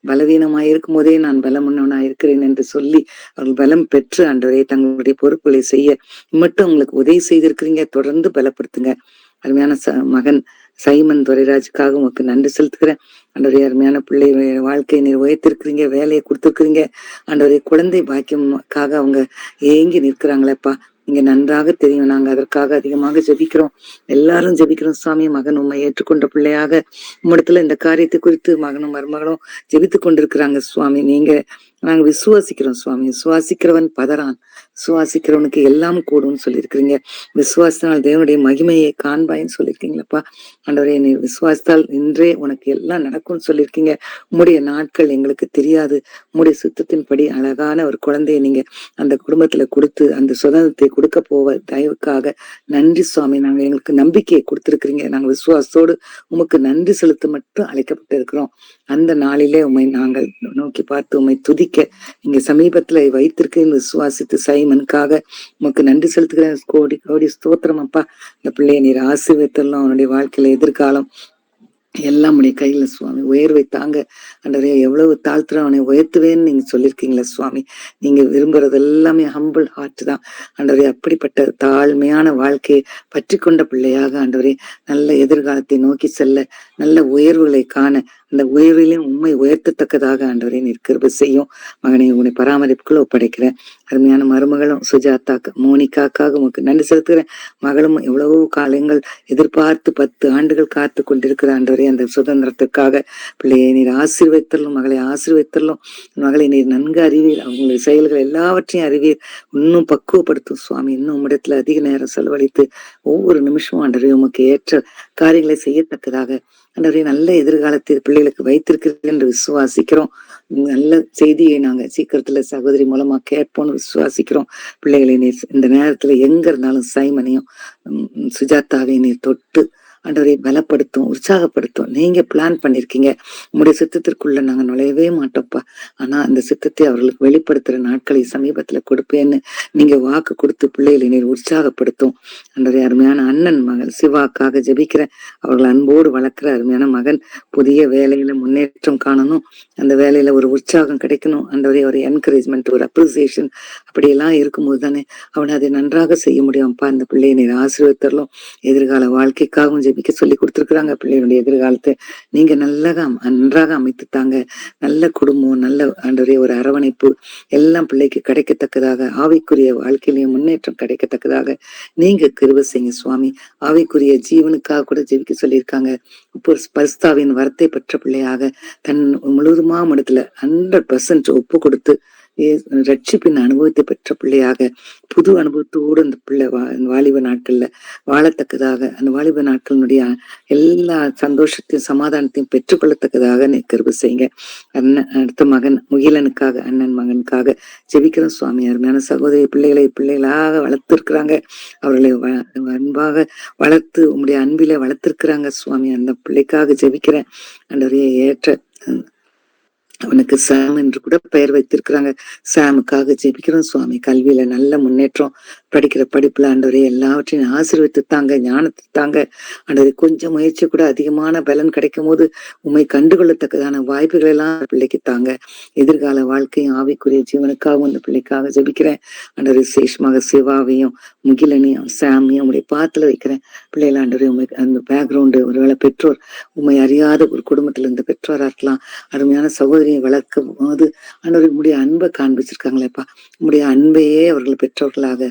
பலவீனமாய் இருக்கும் போதே நான் பலமுன்னவனாய் இருக்கிறேன் என்று சொல்லி அவர்கள் பலம் பெற்று ஆண்டவரே தங்களுடைய பொறுப்புகளை செய்ய மட்டும் உங்களுக்கு உதவி செய்திருக்கிறீங்க. தொடர்ந்து பலப்படுத்துங்க. அருமையான மகன் சைமன் துரைராஜுக்காக உங்களுக்கு நன்றி செலுத்துக்கிறேன். ஆண்டவரே, அருமையான பிள்ளை வாழ்க்கையை நீர் உயர்த்திருக்கிறீங்க, வேலையை கொடுத்துருக்கிறீங்க. ஆண்டவரே, குழந்தை பாக்கியம்காக அவங்க ஏங்கி நிற்கிறாங்களேப்பா. நீங்க நன்றாக தெரியும். நாங்க அதற்காக அதிகமாக ஜெபிக்கிறோம், எல்லாரும் ஜெபிக்கிறோம் சுவாமி. மகன் உண்மை ஏற்றுக்கொண்ட பிள்ளையாக உம்மிடத்துல இந்த காரியத்தை குறித்து மகனும் மருமகளும் ஜெபித்து கொண்டிருக்கிறாங்க சுவாமி. நாங்க விசுவாசிக்கிறோம் சுவாமி. விசுவாசிக்கிறவன் பதறான், விசுவாசிக்கிறவனுக்கு எல்லாம் கூடும்னு சொல்லியிருக்கிறீங்க. விசுவாசத்தினால் தேவனுடைய மகிமையை காண்பாயின்னு சொல்லியிருக்கீங்களப்பா. ஆண்டவரே, நீ விசுவாசித்தால் இன்றே உனக்கு எல்லாம் நடக்கும்னு சொல்லியிருக்கீங்க. உம்முடைய நாட்கள் எங்களுக்கு தெரியாது. உம்முடைய சுத்தத்தின்படி அழகான ஒரு குழந்தையை நீங்க அந்த குடும்பத்துல கொடுத்து அந்த சுதந்திரத்தை கொடுக்க போவ தயவுக்காக நன்றி சுவாமி. நாங்க எங்களுக்கு நம்பிக்கையை கொடுத்திருக்கிறீங்க. நாங்க விசுவாசத்தோடு உமக்கு நன்றி செலுத்த மட்டும் அழைக்கப்பட்டு இருக்கிறோம். அந்த நாளிலே உண்மை நாங்கள் நோக்கி பார்த்து உண்மை துதிக்க நீங்க சமீபத்துல வைத்திருக்கேன் விசுவாசித்து சைமனுக்காக உமக்கு நன்றி செலுத்துகிறேன். கோடி கோடி ஸ்தோத்திரம் அப்பா. இந்த பிள்ளையை நீர் ஆசீர்வதித்தரலாம். அவனுடைய வாழ்க்கையில எதிர்காலம் எல்லாம் உடைய கையில சுவாமி. உயர்வை தாங்க ஆண்டவரே. எவ்வளவு தாழ்த்துற அவனை உயர்த்துவேன்னு நீங்க சொல்லியிருக்கீங்களா சுவாமி. நீங்க விரும்புறது எல்லாமே ஹம்பிள் ஹார்ட் தான் ஆண்டவரே. அப்படிப்பட்ட தாழ்மையான வாழ்க்கையை பற்றி கொண்ட பிள்ளையாக ஆண்டவரே நல்ல எதிர்காலத்தை நோக்கி செல்ல, நல்ல உயர்வுகளை காண, அந்த உயர்விலையும் உண்மை உயர்த்தத்தக்கதாக ஆண்டவரே நீர் கிருபை செய்யும். மகனை உன்னை பராமரிப்புக்குள்ள ஒப்படைக்கிறேன். அருமையான மருமகளும் சுஜாதாக்கு மோனிகாக்காக உனக்கு நன்றி செலுத்துகிறேன். மகளும் எவ்வளவோ காலங்கள் எதிர்பார்த்து 10 ஆண்டுகள் காத்து கொண்டிருக்கிற ஆண்டவரே அந்த சுதந்திரத்துக்காக பிள்ளையை நீர் ஆசீர்வதித்தரலும், மகளை ஆசீர்வதித்தரலும். மகளை நீர் நன்கு அறிவீர், அவங்களுடைய செயல்கள் எல்லாவற்றையும் அறிவீர். இன்னும் பக்குவப்படுத்தும் சுவாமி. இன்னும் உம்மிடத்துல அதிக நேரம் செலவழித்து ஒவ்வொரு நிமிஷமும் ஆண்டவரே உமக்கு ஏற்ற காரியங்களை செய்யத்தக்கதாக ஆண்டவரே நல்ல எதிர்காலத்தை பிள்ளைகளுக்கு வைத்திருக்கிறது என்று விசுவாசிக்கிறோம். நல்ல செய்தியை நாங்க சீக்கிரத்துல சகோதரி மூலமா கேட்போம்னு விசுவாசிக்கிறோம். பிள்ளைகளை நீர் இந்த நேரத்துல எங்க இருந்தாலும் சைமனையும் சுஜாதாவையும் நீர் தொட்டு ஆண்டவரை பலப்படுத்தும், உற்சாகப்படுத்தும். நீங்க பிளான் பண்ணிருக்கீங்க. உங்களுடைய சித்தத்திற்குள்ள நாங்க நுழையவே மாட்டோம்ப்பா. ஆனா அந்த சித்தத்தை அவர்களுக்கு வெளிப்படுத்துற நாட்களை சமீபத்துல கொடுப்பேன்னு நீங்க வாக்கு கொடுத்து பிள்ளைகளை நீர் உற்சாகப்படுத்தும். ஆண்டவரே, அருமையான அண்ணன் மகன் சிவாக்காக ஜெபிக்கிறேன். அவர்கள் அன்போடு வளர்க்கிற அருமையான மகன் புதிய வேலையில முன்னேற்றம் காணணும், அந்த வேலையில ஒரு உற்சாகம் கிடைக்கணும். ஆண்டவரே, ஒரு என்கரேஜ்மெண்ட், ஒரு அப்ரிசியேஷன் அப்படியெல்லாம் இருக்கும்போது தானே அவனை அதை நன்றாக செய்ய முடியும்ப்பா. அந்த பிள்ளையை நீர் ஆசீர்வதித்தரலும். எதிர்கால வாழ்க்கைக்காகவும் ஜெபிக்க சொல்லி கொடுத்துருக்குறாங்க. பிள்ளைகளுடைய எதிர்காலத்தை நீங்க நன்றாக அமைத்து தாங்க. நல்ல குடும்பம், நல்ல ஆண்டவரே ஒரு அரவணைப்பு எல்லாம் பிள்ளைக்கு கிடைக்கத்தக்கதாக, ஆவிக்குரிய வாழ்க்கையிலேயும் முன்னேற்றம் கிடைக்கத்தக்கதாக நீங்க கிருபை செய்யுங்க சுவாமி. ஆவிக்குரிய ஜீவனுக்காக கூட ஜெபிக்க சொல்லியிருக்காங்க. இப்போ பரிசுத்தாவின் வரத்தை பெற்ற பிள்ளையாக தன் முழுவதுமா இடத்துல 100% ஒப்பு கொடுத்து ரட்சிப்பின் அனுபவத்தை பெற்ற பிள்ளையாக புது அனுபவத்தோடு அந்த பிள்ளை வாலிப நாட்கள்ல வாழத்தக்கதாக, அந்த வாலிப நாட்களினுடைய எல்லா சந்தோஷத்தையும் சமாதானத்தையும் பெற்றுக்கொள்ளத்தக்கதாக நீ கிருபை செய்யுங்க. அடுத்த மகன் முகிலனுக்காக, அண்ணன் மகனுக்காக ஜெபிக்கிறோம் சுவாமி. அருமையான சகோதரி பிள்ளைகளாக வளர்த்திருக்கிறாங்க. அவர்களை அன்பாக வளர்த்து உங்களுடைய அன்பில வளர்த்திருக்கிறாங்க சுவாமி. அந்த பிள்ளைக்காக ஜெபிக்கிறேன். ஆண்டவரே, ஏற்ற அவனுக்கு சாம் என்று கூட பெயர் வைத்திருக்கிறாங்க. சாமுக்காக ஜெபிக்கிறோம் சுவாமி. கல்வியில நல்ல முன்னேற்றம், படிக்கிற படிப்புல ஆண்டவரே எல்லாவற்றையும் ஆசீர்வதித்து தாங்க, ஞானத்தை தாங்க. ஆண்டவரே, கொஞ்சம் முயற்சி கூட அதிகமான பலன் கிடைக்கும் போது உண்மை கண்டுகொள்ளத்தக்கதான வாய்ப்புகள் எல்லாம் பிள்ளைக்கு தாங்க. எதிர்கால வாழ்க்கையும் ஆவிக்குரிய ஜீவனுக்காகவும் அந்த பிள்ளைக்காக ஜெபிக்கிறேன். ஆண்டவரே, விசேஷமாக சிவாவையும் முகிலனையும் சாமியும் உங்களுடைய பாத்துல வைக்கிறேன். பிள்ளைகள் ஆண்டவரே, உண்மை அந்த பேக்ரவுண்டு ஒருவேளை பெற்றோர் உண்மை அறியாத ஒரு குடும்பத்துல இருந்த பெற்றோரா இருக்கலாம். அருமையான சகோதரி வளர்க்கும் போது ஆண்டவரை உடைய அன்பை காண்பிச்சிருக்காங்களேப்பா. உடைய அன்பையே அவர்கள் பெற்றவர்களாக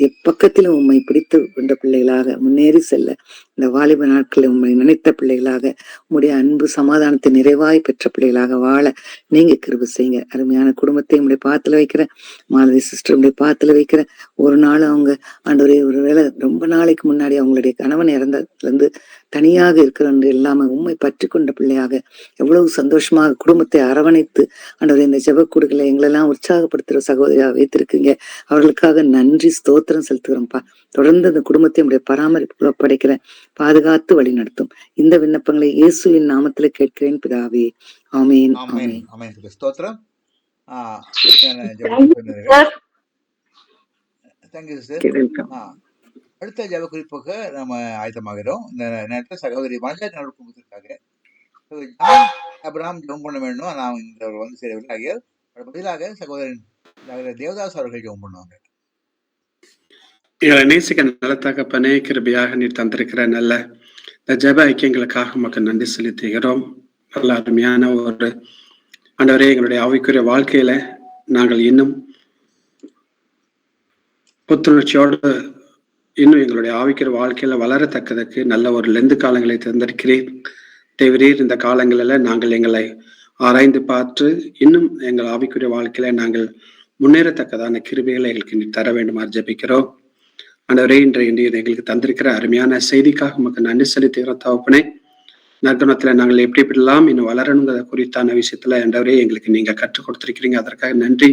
எப்பக்கத்திலும் உண்மை பிடித்து கொண்ட பிள்ளைகளாக முன்னேறி செல்ல, இந்த வாலிப நாட்களில் உண்மை நினைத்த பிள்ளைகளாக உடைய அன்பு சமாதானத்தை நிறைவாய் பெற்ற பிள்ளைகளாக வாழ நீங்க கிருபை செய்யுங்க. அருமையான குடும்பத்தை உடைய பாத்துல வைக்கிறேன். மாலதி சிஸ்டர் உடைய பாத்துல வைக்கிறேன். ஒரு நாள் அவங்க ஆண்டவரே ஒருவேளை ரொம்ப நாளைக்கு முன்னாடி அவங்களுடைய கணவன் இறந்ததுல இருந்து தனியாக இருக்கிறன்று இல்லாம உண்மை பற்றி கொண்ட பிள்ளையாக எவ்வளவு சந்தோஷமாக குடும்பத்தை அரவணைத்து ஆண்டவரே இந்த ஜெபக்கூடுகளை எங்களெல்லாம் உற்சாகப்படுத்துகிற சகோதரியாக வைத்திருக்கீங்க. அவர்களுக்காக நன்றி ஸ்தோத்திரம் செலுத்துகிறோம்ப்பா. தொடர்ந்து அந்த குடும்பத்தை உடைய பராமரிப்புகளை படைக்கிறேன், பாதுகாத்து வழி நடத்தும். இந்த விண்ணப்பங்களை இயேசுவின் நாமத்துல கேட்கிறேன் பிதாவே, ஆமேன். ஆமென் ஆமென். ஸ்தோத்திரம். Thank you sister. அடுத்த ஜெப குறிப்புக்கு நம்ம ஆயத்தமாகிறோம். இந்த நேரத்தில் சகோதரி வனஜா குடும்பத்திற்காக ஜான் அப்ரஹாம் ஜெபம் பண்ண வேண்டும். நான் இந்த வந்து சேரவில்லை ஆகியால் பதிலாக சகோதரன் தேவதாஸ் அவர்கள் ஜெபம் பண்ணுவாங்க. எங்களை நேசிக்க நல்ல தகப்பனே, கிருபையாக நீர் தந்திருக்கிற நல்ல இந்த ஜெப ஐக்கியங்களுக்காக மக்கள் நன்றி செலுத்துகிறோம். நல்ல அருமையான ஒரு ஆண்டவரே, எங்களுடைய ஆவிக்குரிய வாழ்க்கையில நாங்கள் இன்னும் புத்துணர்ச்சியோடு இன்னும் எங்களுடைய ஆவிக்கிற வாழ்க்கையில வளரத்தக்கதற்கு நல்ல ஒரு லெந்து காலங்களை தந்திருக்கிறீர் தேவரீர். இந்த காலங்களில் நாங்கள் எங்களை ஆராய்ந்து பார்த்து இன்னும் எங்கள் ஆவிக்குரிய வாழ்க்கையில நாங்கள் முன்னேறத்தக்கதான கிருபைகளை எங்களுக்கு நீ தர வேண்டுமாறு ஜெபிக்கிறோம். ஆண்டவரே, இன்றைய எங்களுக்கு தந்திருக்கிற அருமையான செய்திக்காக நமக்கு நன்றி செலுத்துகிறோம் தகப்பனே. நற்குணத்துல நாங்கள் எப்படி எப்படிலாம் இன்னும் வளரணுங்கிற குறித்தான விஷயத்துல ஆண்டவரே எங்களுக்கு நீங்க கற்றுக் கொடுத்திருக்கிறீங்க. அதற்காக நன்றி.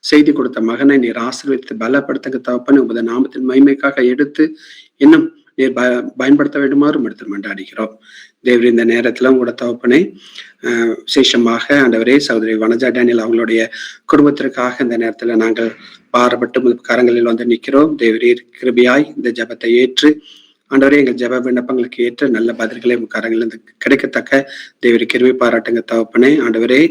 செய்தி கொடுத்த மகனை நீர் ஆசீர்வதித்து பலப்படுத்த தகப்பனே, உமது நாமத்தின் மகிமைக்காக எடுத்து இன்னும் நீர் பயன்படுத்த வேண்டுமாறு எடுத்து மன்றாடுகிறோம். தேவரே, இந்த நேரத்துல உங்களோட தகப்பனை விசேஷமாக ஆண்டவரே சகோதரி வனஜா டேனியல் அவங்களுடைய குடும்பத்திற்காக இந்த நேரத்துல நாங்கள் பாரப்பட்டு கரங்களில் வந்து நிற்கிறோம். தேவரீர் கிருபையாய் இந்த ஜெபத்தை ஏற்று ஆண்டவரே எங்கள் ஜெப விண்ணப்பங்களுக்கு ஏற்ற நல்ல பதில்களை கரங்களிலிருந்து கிடைக்கத்தக்க தேவரி கிருபை பாராட்டுங்க தகப்பனே. ஆண்டவரே,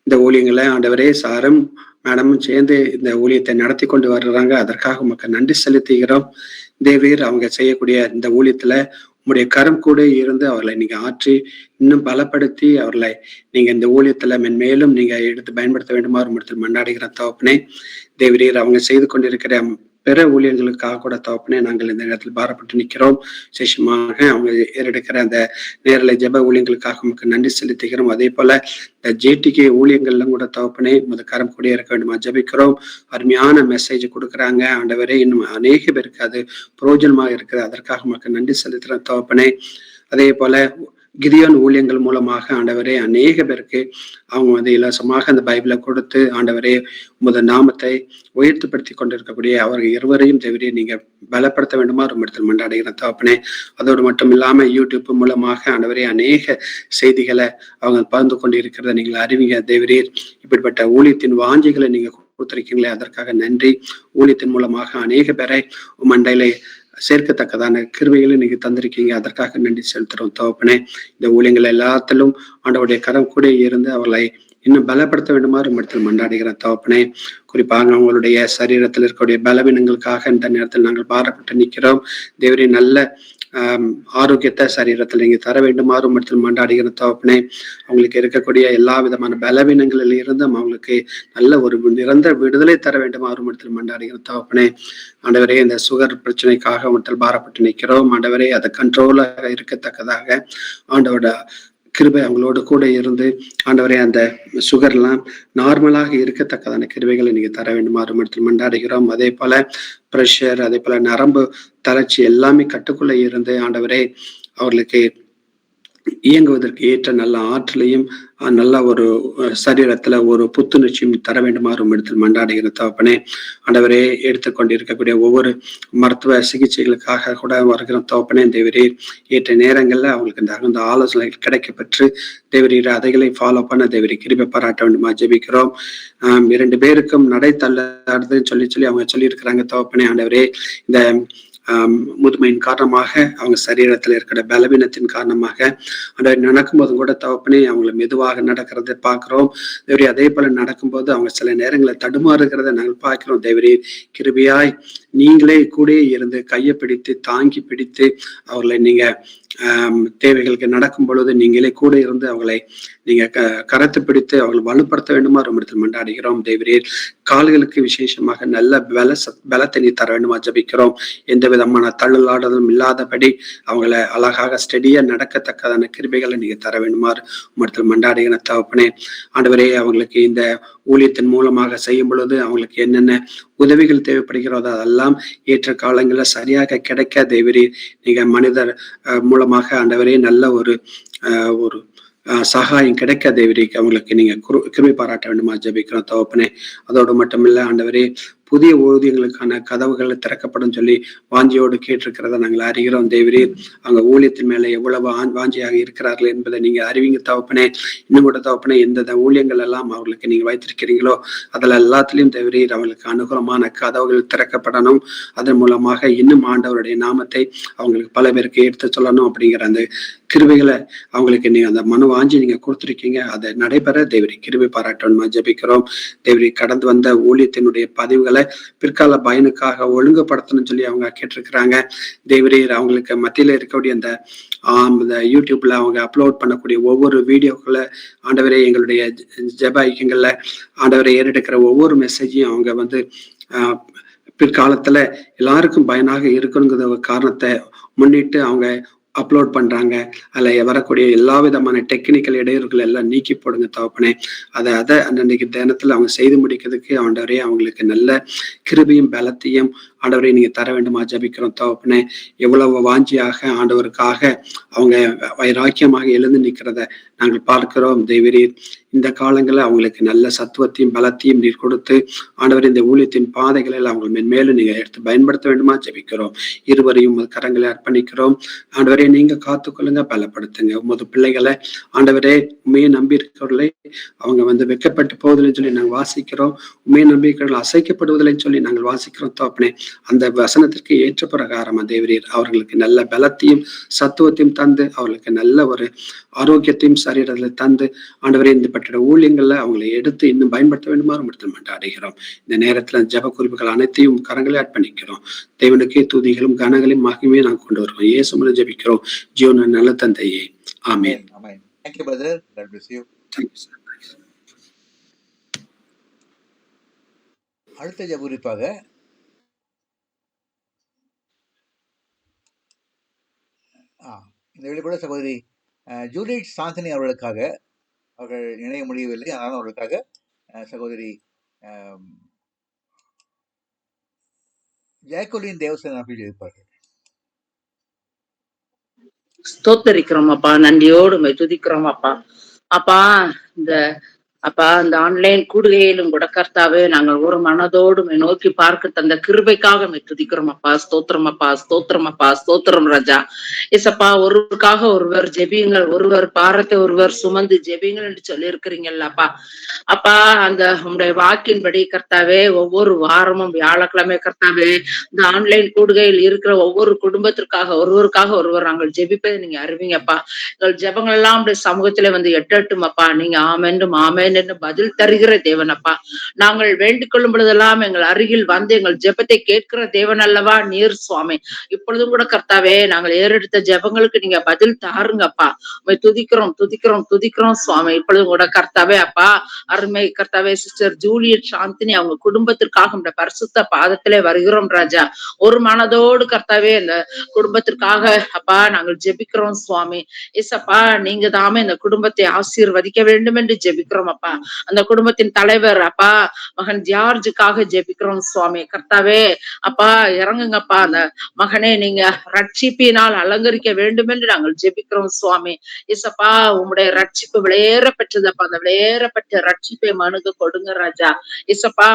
இந்த ஊழியங்களை ஆண்டவரே சாரும் மேடமும் சேர்ந்து இந்த ஊழியத்தை நடத்தி கொண்டு வர்றாங்க. அதற்காக உமக்கு நன்றி செலுத்துகிறோம். தேவரீர் அவங்க செய்யக்கூடிய இந்த ஊழியத்துல உங்களுடைய கரம் கூட இருந்து அவர்களை நீங்க ஆற்றி இன்னும் பலப்படுத்தி அவர்களை நீங்க இந்த ஊழியத்துல மென்மேலும் நீங்க எடுத்து பயன்படுத்த வேண்டுமாறு இடத்தில் மன்றாடுகிற தகப்பனே. தேவரீர் அவங்க செய்து கொண்டிருக்கிற பிற ஊழியர்களுக்காக கூட தகப்பனே நாங்கள் இந்த நேரத்தில் பாரப்பட்டு நிற்கிறோம். விசேஷமாக அவங்க ஏறெடுக்கிற அந்த நேரலை ஜெப ஊழியங்களுக்காக நமக்கு நன்றி செலுத்துகிறோம். அதே போல இந்த ஜேடிகே ஊழியங்கள்லாம் கூட தகப்பனே முத கரம் கூட இருக்க வேண்டுமா ஜெபிக்கிறோம். அருமையான மெசேஜ் கொடுக்குறாங்க ஆண்டவரே, இன்னும் அநேக பேருக்கு அது பிரயோஜனமாக இருக்குது. அதற்காக நமக்கு நன்றி செலுத்துகிற தகப்பனே. அதே போல கிதியோன் ஊழியங்கள் மூலமாக ஆண்டவரே அநேக பேருக்கு அவங்க வந்து இலவசமாக அந்த பைபிளை கொடுத்து ஆண்டவரே உமது நாமத்தை உயர்த்துப்படுத்தி கொண்டிருக்கக்கூடிய அவர்கள் இருவரையும் தேவரே நீங்க பலப்படுத்த வேண்டுமா ரொம்ப இடத்தில் மன்றாடுகிற தகப்பனே. அதோடு மட்டும் இல்லாம யூடியூப் மூலமாக ஆண்டவரே அநேக செய்திகளை அவங்க பகிர்ந்து கொண்டு இருக்கிறத நீங்கள் அறிவிங்க தேவரீர். இப்படிப்பட்ட ஊழியத்தின் வாஞ்சிகளை நீங்க கொடுத்திருக்கீங்களே, அதற்காக நன்றி. ஊழியத்தின் மூலமாக அநேக பேரை மண்டையில சேர்க்கத்தக்கதான கிருபைகளை நீங்க தந்திருக்கீங்க. அதற்காக நன்றி செலுத்துறோம் தகப்பனே. இந்த ஊழியங்கள் எல்லாத்திலும் ஆண்டவருடைய கரம் கூட இருந்து அவர்களை இன்னும் பலப்படுத்த வேண்டுமாறு இடத்தில் மன்றாடுகிற தகப்பனே. குறிப்பாக அவங்களுடைய சரீரத்தில் இருக்கக்கூடிய பலவீனங்களுக்காக இந்த நேரத்தில் நாங்கள் பாரப்பட்டு நிற்கிறோம். தேவரே, நல்ல ஆரோக்கியத்தை சரீரத்தில் நீங்க தர வேண்டுமாறு இடத்தில் மன்றாடுகிற தகப்பனே. அவங்களுக்கு இருக்கக்கூடிய எல்லா விதமான பலவீனங்களில் இருந்தும் அவங்களுக்கு நல்ல ஒரு நிரந்தர விடுதலை தர வேண்டுமாறு இடத்தில் மன்றாடுகிற தகப்பனே. ஆண்டவரே, இந்த சுகர் பிரச்சனைக்காக இடத்தில் பாரப்பட்டு நிற்கிறோம். ஆண்டவரே, அதை கண்ட்ரோலாக இருக்கத்தக்கதாக ஆண்டவரோட கிருபை அவங்களோட கூட இருந்து ஆண்டவரே அந்த சுகர்லாம் நார்மலாக இருக்கத்தக்கதான கிருபைகளை நீங்க தர வேண்டுமாறு இடத்தில் மன்றாடுகிறோம். அதே போல பிரஷர், அதே போல நரம்பு தளர்ச்சி எல்லாமே கட்டுக்குள்ள இருந்து ஆண்டவரே அவர்களுக்கு இயங்குவதற்கு ஏற்ற நல்ல ஆற்றலையும் நல்ல ஒரு சரீரத்துல ஒரு புத்துணர்ச்சியும் தர வேண்டுமாறு இடத்தில் மன்றாடுகிற தகப்பனே. ஆண்டவரே, எடுத்துக்கொண்டிருக்கக்கூடிய ஒவ்வொரு மருத்துவ சிகிச்சைகளுக்காக கூட வருகிற தகப்பனே தேவரே, ஏற்ற நேரங்கள்ல அவங்களுக்கு தகுந்த ஆலோசனைகள் கிடைக்கப்பெற்று தேவரீர் அதைகளை ஃபாலோ பண்ண தேவரீர் கிருபை பாராட்ட வேண்டுமா ஜெபிக்கிறோம். 2 பேருக்கும் நடை தள்ளாடுதுன்னு சொல்லி அவங்க சொல்லியிருக்கிறாங்க தகப்பனே. ஆண்டவரே, இந்த முதுமையின் காரணமாக அவங்க சரீரத்தில் இருக்கிற பலவீனத்தின் காரணமாக அந்த நடக்கும்போதும் கூட தகப்பனே அவங்களை மெதுவாக நடக்கிறத பார்க்கிறோம் தேவரே. அதே போல நடக்கும்போது அவங்க சில நேரங்களில் தடுமாறுகிறத நாங்கள் பார்க்கிறோம் தேவரே. கிருபையாய் நீங்களே கூட இருந்து கையை பிடித்து தாங்கி பிடித்து அவர்களை நீங்க தேவைகளுக்கு நடக்கும் பொழுது நீங்களே கூட இருந்து அவங்களை நீங்க கரத்து பிடித்து அவங்களை வலுப்படுத்த வேண்டுமா ரொம்ப இடத்தில் மன்றாடுகிறோம் தேவரே. கால்களுக்கு விசேஷமாக நல்ல பலத்தை நீ தர வேண்டுமா ஜபிக்கிறோம். எந்த விதமான தள்ளுலாடுதலும் இல்லாதபடி அவங்களை அழகாக ஸ்டெடியா நடக்கத்தக்கதான கிருபைகளை நீங்க தர வேண்டுமாறு இடத்தில் மன்றாடுகிற தகப்பனே. ஆண்டவரே, அவங்களுக்கு இந்த ஊழியத்தின் மூலமாக செய்யும் பொழுது அவங்களுக்கு என்னென்ன உதவிகள் தேவைப்படுகிறதோ அதெல்லாம் ஏற்ற காலங்களில் சரியாக கிடைக்க தேவரீர் நீங்க மனிதர் மூலமாக ஆண்டவரே நல்ல ஒரு ஒரு சகாயம் கிடைக்க தேவரே அவங்களுக்கு நீங்க கிருபை பாராட்ட வேண்டுமா ஜெபிக்கிறோம் தகப்பனே. அதோடு மட்டுமில்ல ஆண்டவரே புதிய ஊதியங்களுக்கான கதவுகள் திறக்கப்படும் சொல்லி வாஞ்சியோடு கேட்டிருக்கிறத நாங்கள் அறிகிறோம் தேவரீர். அவங்க ஊழியத்தின் மேல எவ்வளவு வாஞ்சியாக இருக்கிறார்கள் என்பதை நீங்க அறிவிங்க தகப்பனே. இன்னும் கூட தகப்பனே எந்த ஊழியங்கள் எல்லாம் அவர்களுக்கு நீங்க வைத்திருக்கிறீங்களோ அதில் எல்லாத்திலையும் தேவரீர் அவங்களுக்கு அனுகூலமான கதவுகள் திறக்கப்படணும். அதன் மூலமாக இன்னும் ஆண்டவருடைய நாமத்தை அவங்களுக்கு பல பேருக்கு எடுத்து சொல்லணும் அப்படிங்கிற அந்த கிருபைகளை அவங்களுக்கு நீங்க அந்த மனு வாஞ்சி நீங்க கொடுத்துருக்கீங்க. அதை நடைபெற தேவரி கிருபை பாராட்டணுமா ஜெபிக்கிறோம் தேவரி. கடந்து வந்த ஊழியத்தினுடைய பதிவுகளை பிற்கால பயனுக்காக ஒழுங்குபடுத்தணும்னு சொல்லி அவங்க கேட்டிருக்கிறாங்க தேவரீர். அவங்களுக்கு மத்தியில இருக்கக்கூடிய அந்த யூடியூப்ல அவங்க அப்லோட் பண்ணக்கூடிய ஒவ்வொரு வீடியோக்களை ஆண்டவரே எங்களுடைய ஜெப ஐக்கியங்கள்ல ஆண்டவரை ஏறெடுக்கிற ஒவ்வொரு மெசேஜையும் அவங்க பிற்காலத்துல எல்லாருக்கும் பயனாக இருக்கணுங்கிற காரணத்தை முன்னிட்டு அவங்க அப்லோட் பண்றாங்க. அதுல வரக்கூடிய எல்லா விதமான டெக்னிக்கல் இடையூறுகள் எல்லாம் நீக்கி போடுங்க தகப்பனே. அதை அன்னைக்கு தினத்துல அவங்க செய்து முடிக்கிறதுக்கு ஆண்டவரே அவங்களுக்கு நல்ல கிருபையும் பலத்தையும் ஆண்டவரை நீங்க தர வேண்டுமா ஜெபிக்கிறோம் தகப்பனே. எவ்வளவு வாஞ்சியாக ஆண்டவருக்காக அவங்க வைராக்கியமாக எழுந்து நிற்கிறத நாங்கள் பார்க்கிறோம் தேவரீர். இந்த காலங்களில் அவங்களுக்கு நல்ல சத்துவத்தையும் பலத்தையும் நீர் கொடுத்து ஆண்டவர் இந்த ஊழியத்தின் பாதைகளில் அவங்க மென்மேலும் நீங்க எடுத்து பயன்படுத்த வேண்டுமா ஜெபிக்கிறோம். இருவரையும் கரங்களை அர்ப்பணிக்கிறோம் ஆண்டவரே. நீங்க காத்துக்கொள்ளுங்க, பலப்படுத்துங்க உமது பிள்ளைகளை ஆண்டவரே. உண்மையை நம்பி இருக்கிறவர்களை அவங்க வெட்கப்பட்டு போவதில்லைன்னு சொல்லி நாங்கள் வாசிக்கிறோம். உண்மையை நம்பி இருக்கிறவர்கள் அசைக்கப்படுவதில்லைன்னு சொல்லி நாங்கள் வாசிக்கிறோம் தகப்பனே. அந்த வசனத்திற்கு ஏற்ற பிரகாரமா தேவரீர் அவர்களுக்கு நல்ல பலத்தையும் சத்துவத்தையும் தந்து அவர்களுக்கு நல்ல ஒரு ஆரோக்கியத்தையும் சரீரத்தில் தந்து ஆண்டவரே இந்த பட்ட ஊழியங்கள்ல அவங்களை எடுத்து இன்னும் பயன்படுத்த வேண்டுமா அடைகிறோம். இந்த நேரத்துல ஜெப குறிப்புகள் அனைத்தையும் கரங்களை அர்ப்பணிக்கிறோம். தேவனுக்கே துதிகளும் கனங்களையும் மகிமையும் நாங்கள் கொண்டு வருவோம். இயேசு மூலம் ஜெபிக்கிறோம் ஜீவன நல்ல தந்தையே, ஆமென். Thank you, brother. God bless you. Thank you, sir. அடுத்த ஜெப குறிப்பாக இந்த வெளிப்பட சகோதரி ஜூலியட் சாந்தனி அவர்களுக்காக, அவர்கள் இணைய முடியவில்லை, ஆனாலும் அவர்களுக்காக சகோதரி ஜெயக்கொலின் தேவசேன அவர்கள் இருப்பார்கள். ஸ்தோத்தரிக்கிறோம் அப்பா, நன்றியோடு துதிக்கிறோம் அப்பா. அப்பா இந்த ஆன்லைன் கூடுகையிலும் கூட கர்த்தாவே நாங்கள் ஒரு மனதோடு நோக்கி பார்க்க தந்த கிருபைக்காக துதிக்கிறோம் அப்பா. ஸ்தோத்திரம் அப்பா, ஸ்தோத்திரம் அப்பா, ஸ்தோத்திரம் ராஜா. இசப்பா ஒருவருக்காக ஒருவர் ஜெபியுங்கள், ஒருவர் பாரத்தை ஒருவர் சுமந்து ஜெபியுங்கள் என்று சொல்லி இருக்கிறீங்கல்லப்பா. அப்பா அந்த உங்களுடைய வாக்கின்படி கர்த்தாவே ஒவ்வொரு வாரமும் வியாழக்கிழமை கர்த்தாவே இந்த ஆன்லைன் கூடுகையில் இருக்கிற ஒவ்வொரு குடும்பத்திற்காக ஒருவருக்காக ஒருவர் நாங்கள் ஜெபிப்பதை நீங்க அறிவிங்கப்பா. எங்கள் ஜெபங்கள் எல்லாம் உடைய சமூகத்திலே எட்டட்டும் அப்பா. நீங்க ஆமென்றும் ஆமென் என்று பதில் தருகிற தேவன் அப்பா. நாங்கள் வேண்டிக் கொள்ளும் பொழுதெல்லாம் எங்கள் அருகில் வந்து எங்கள் ஜெபத்தை கேட்கிற தேவன் அல்லவா நீர் சுவாமி. இப்பொழுதும் கூட கர்த்தாவே நாங்கள் ஏறெடுத்த ஜெபங்களுக்கு நீங்க பதில் தாருங்கப்பா. துதிக்கிறோம் துதிக்கிறோம் துதிக்கிறோம் சுவாமி. இப்பொழுதும் கூட கர்த்தாவே அப்பா அருமை கர்த்தாவே சிஸ்டர் ஜூலியட் சாந்தினி அவங்க குடும்பத்திற்காக இந்த பரிசுத்த பாதத்திலே வருகிறோம் ராஜா. ஒரு மனதோடு கர்த்தாவே இந்த குடும்பத்திற்காக அப்பா நாங்கள் ஜெபிக்கிறோம் சுவாமி. ஏசப்பா நீங்க தாமே இந்த குடும்பத்தை ஆசீர்வதிக்க வேண்டும் என்று ஜெபிக்கிறோம் அப்பா. அந்த குடும்பத்தின் தலைவர் அப்பா மகன் ஜார்ஜுக்காக ஜெபிக்கிறோம் சுவாமி. கர்த்தாவே அப்பா இறங்குங்கப்பா. அந்த மகனே நீங்க ரட்சிப்பினால் அலங்கரிக்க வேண்டும் என்று நாங்கள் ஜெபிக்கிறோம் சுவாமி. இசப்பா உங்களுடைய ரட்சிப்பு விளையேற பெற்றதப்பா. அந்த விளையேறப்பட்ட ரட்சிப்பை மனுக்கு கொடுங்க ராஜா. இசப்பா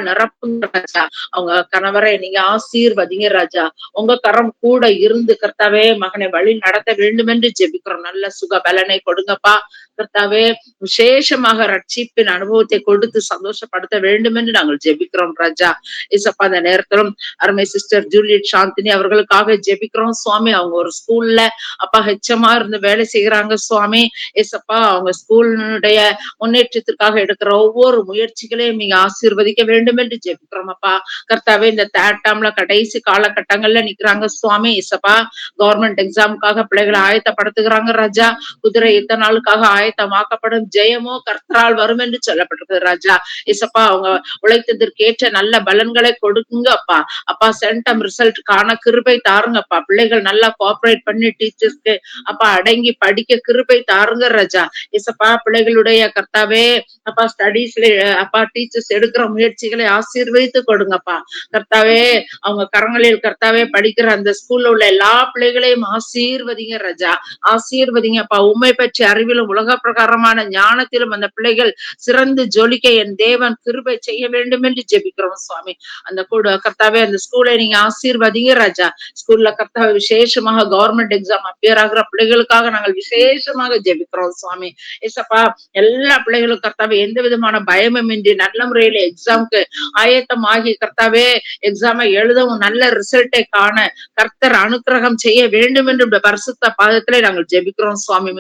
நிரப்புங்க ராஜா. அவங்க கணவரை நீங்க ஆசீர்வதிங்க ராஜா. உங்க கரம் கூட இருந்து கர்த்தாவே மகனை வழி நடத்த வேண்டும் என்று ஜெபிக்கிறோம். நல்ல சுக பலனை கொடுங்கப்பா கர்த்தாவே. விசேஷமாக ரட்சிப்பின் அனுபவத்தை கொடுத்து சந்தோஷப்படுத்த வேண்டும் என்று நாங்கள் ஜெபிக்கிறோம் ராஜா. இசப்பா அந்த நேரத்திலும் அருமை சிஸ்டர் ஜூலியட் சாந்தினி அவர்களுக்காக ஜெபிக்கிறோம் சுவாமி. அவங்க ஒரு ஸ்கூல்ல அப்பா ஹெச்எம்மா இருந்து வேலை செய்யறாங்க சுவாமி. ஏசப்பா அவங்க ஸ்கூலுடைய முன்னேற்றத்திற்காக எடுக்கிற ஒவ்வொரு முயற்சிகளையும் நீங்க ஆசீர்வதிக்க வேண்டும் என்று ஜெபிக்கிறோம் அப்பா. கர்த்தாவே இந்த தேர்ட் டேர்ம்ல கடைசி காலகட்டங்கள்ல நிக்கிறாங்க சுவாமி. ஏசப்பா கவர்மெண்ட் எக்ஸாமுக்காக பிள்ளைகளை ஆயத்தப்படுத்துகிறாங்க ராஜா. குதிரை இத்தனை நாளுக்காக ஆயத்தமாக்கப்படும் ஜெயமோ கர்த்தரால் வரும் என்று சொல்லப்பட்டிருக்கு ராஜா. இசப்பா அவங்க உழைத்ததற்கேற்ற நல்ல பலன்களை கொடுக்குங்க அப்பா. அப்பா சென்டம் ரிசல்ட் காண கிருபை தாருங்கப்பா. பிள்ளைகள் நல்லா கோஆபரேட் பண்ணி டீச்சர்ஸ்க்கு அப்பா அடங்கி படிக்க கிருபை தாருங்க ராஜா. இசப்பா பிள்ளைகளுடைய கர்த்தாவே அப்பா ஸ்டடீஸ்ல அப்பா டீச்சர்ஸ் எடுக்கிற முயற்சிகளை ஆசீர்வதித்து கொடுங்கப்பா. கர்த்தாவே அவங்க கரங்களில் கர்த்தாவே படிக்கிற அந்த ஸ்கூல்ல உள்ள எல்லா பிள்ளைகளையும் ஆசீர்வதிங்க ராஜா. ஆசீர்வதிங்க அப்பா. உண்மை பற்றி அறிவிலும் உலக பிரகாரமான ஞானத்திலும் அந்த பிள்ளைகள் சிறந்து ஜொலிக்க என் தேவன் கிருபை செய்ய வேண்டும் என்று ஜெபிக்கிறோம் சுவாமி. அந்த கூட கர்த்தாவே அந்த ஸ்கூலை நீங்க ஆசீர்வதிங்க ராஜா. ஸ்கூல்ல கர்த்தாவே விசேஷமாக கவர்மெண்ட் எக்ஸாம் அப்பியர் ஆகிற பிள்ளைகளுக்காக நாங்கள் விசேஷமாக ஜெபிக்கிறோம் சுவாமி. ஏசப்பா எல்லா பிள்ளைகளும் கர்த்தாவே எந்த விதமான பயமும் இன்றி நல்ல முறையில எக்ஸாம்க்கு ஆயத்தமாகி கர்த்தாவே எக்ஸாமை எழுதவும் நல்ல ரிசல்ட்டை காண கர்த்தர் அனுக்கிரகம் செய்ய வேண்டும் என்று பரிசுத்த பாதத்திலே நாங்கள் ஜெபிக்கிறோம் சுவாமி.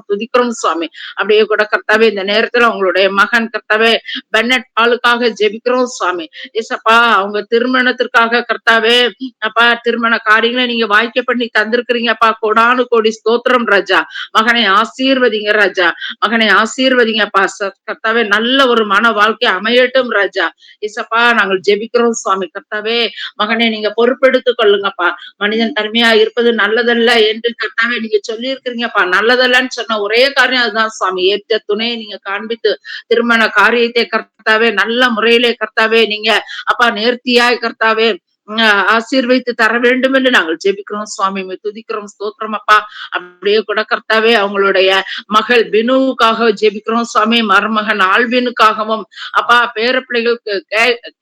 துதிக்கிறோம் சுவாமி. அப்படியே கூட கர்த்தாவே இந்த நேரத்துல உங்களுடைய மகன் கர்த்தாவே பென்னட் ஆளுக்காக ஜெபிக்கிறோம் சுவாமி. ஏசப்பா அவங்க திருமணத்திற்காக கர்த்தாவே அப்பா திருமண காரியங்களை நீங்க வாய்க்க பண்ணி தந்திருக்கிறீங்கப்பா. கோடானு கோடி ஸ்தோத்திரம் ராஜா. மகனை ஆசீர்வதிங்க ராஜா. மகனை ஆசீர்வதிங்கப்பா. கர்த்தாவே நல்ல ஒரு மன வாழ்க்கை அமையட்டும் ராஜா. இசப்பா நாங்கள் ஜெபிக்கிறோம் சுவாமி. கர்த்தாவே மகனை நீங்க பொறுப்பெடுத்துக் கொள்ளுங்கப்பா. மனிதன் தனிமையா இருப்பது நல்லதல்ல என்று கர்த்தாவே நீங்க சொல்லி இருக்கிறீங்கப்பா. நல்லதல்லன்னு சொன்ன ஒரே காரியம் அதுதான் சுவாமி. ஏற்ற துணையை நீங்க காண்பித்து திருமண காரியத்தை கர்த்தாவே நல்ல முறையிலே கர்த்தாவே நீங்க அப்பா நேர்த்தியாய் கர்த்தாவே ஆசீர்வைத்து தர வேண்டும் என்று நாங்கள் ஜெபிக்கிறோம் சுவாமி. துதிக்கிறோம் ஸ்தோத்திரம் அப்பா. அப்படியே கூட கர்த்தாவே அவங்களுடைய மகள் பினுவுக்காக ஜெபிக்கிறோம் சுவாமி. மருமகன் ஆல்வினுக்காகவும் அப்பா பேர பிள்ளைகளுக்கு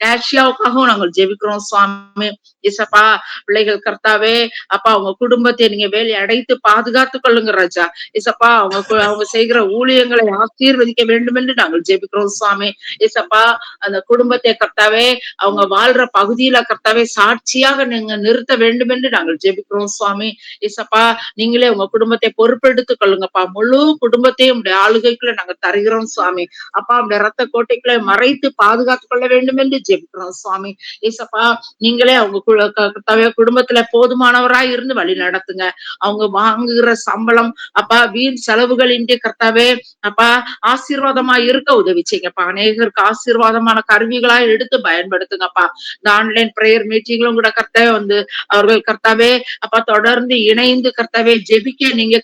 கேஷியாவுக்காகவும் நாங்கள் ஜெபிக்கிறோம் சுவாமி. இசப்பா பிள்ளைகள் கர்த்தாவே அப்பா அவங்க குடும்பத்தை நீங்க வேலை அடைத்து பாதுகாத்து கொள்ளுங்க ராஜா. இசப்பா அவங்க செய்கிற ஊழியங்களை ஆசீர்வதிக்க வேண்டும் என்று நாங்கள் ஜெபிக்கிறோம் சுவாமி. இசப்பா அந்த குடும்பத்தை கர்த்தாவே அவங்க வாழ்ற பகுதியில கர்த்தாவே சாட்சியாக நீங்க நிறுத்த வேண்டும் என்று நாங்கள் ஜெபிக்கிறோம் சுவாமி. இசப்பா நீங்களே உங்க குடும்பத்தை பொறுப்பெடுத்துக் கொள்ளுங்கப்பா. முழு குடும்பத்தையும் உடைய ஆளுகைக்குள்ள நாங்க தருகிறோம் சுவாமி. அப்பா உடைய ரத்த கோட்டைக்குள்ள மறைத்து பாதுகாத்துக் கொள்ள வேண்டும் என்று ஜெபிக்கிறோம் சுவாமி. இசப்பா நீங்களே அவங்க குடும்பத்துல போதுமானவராய் இருந்து வழி நடத்துங்க. அவங்க வாங்குகிற சம்பளம் அப்பா வீண் செலவுகள் இன்றி கர்த்தாவே அப்பா ஆசீர்வாதமா இருக்க உதவி செய்யுங்கப்பா. அநேகருக்கு ஆசீர்வாதமான கருவிகளாய் எடுத்து பயன்படுத்துங்கப்பா. இந்த ஆன்லைன் பிரேயர் மீட்டிங்களும் கூட கர்த்தாவே வந்து அவர்கள் கர்த்தாவே அப்பா தொடர்ந்து இணைந்து கர்த்தாவே ஜெபிக்க நீங்க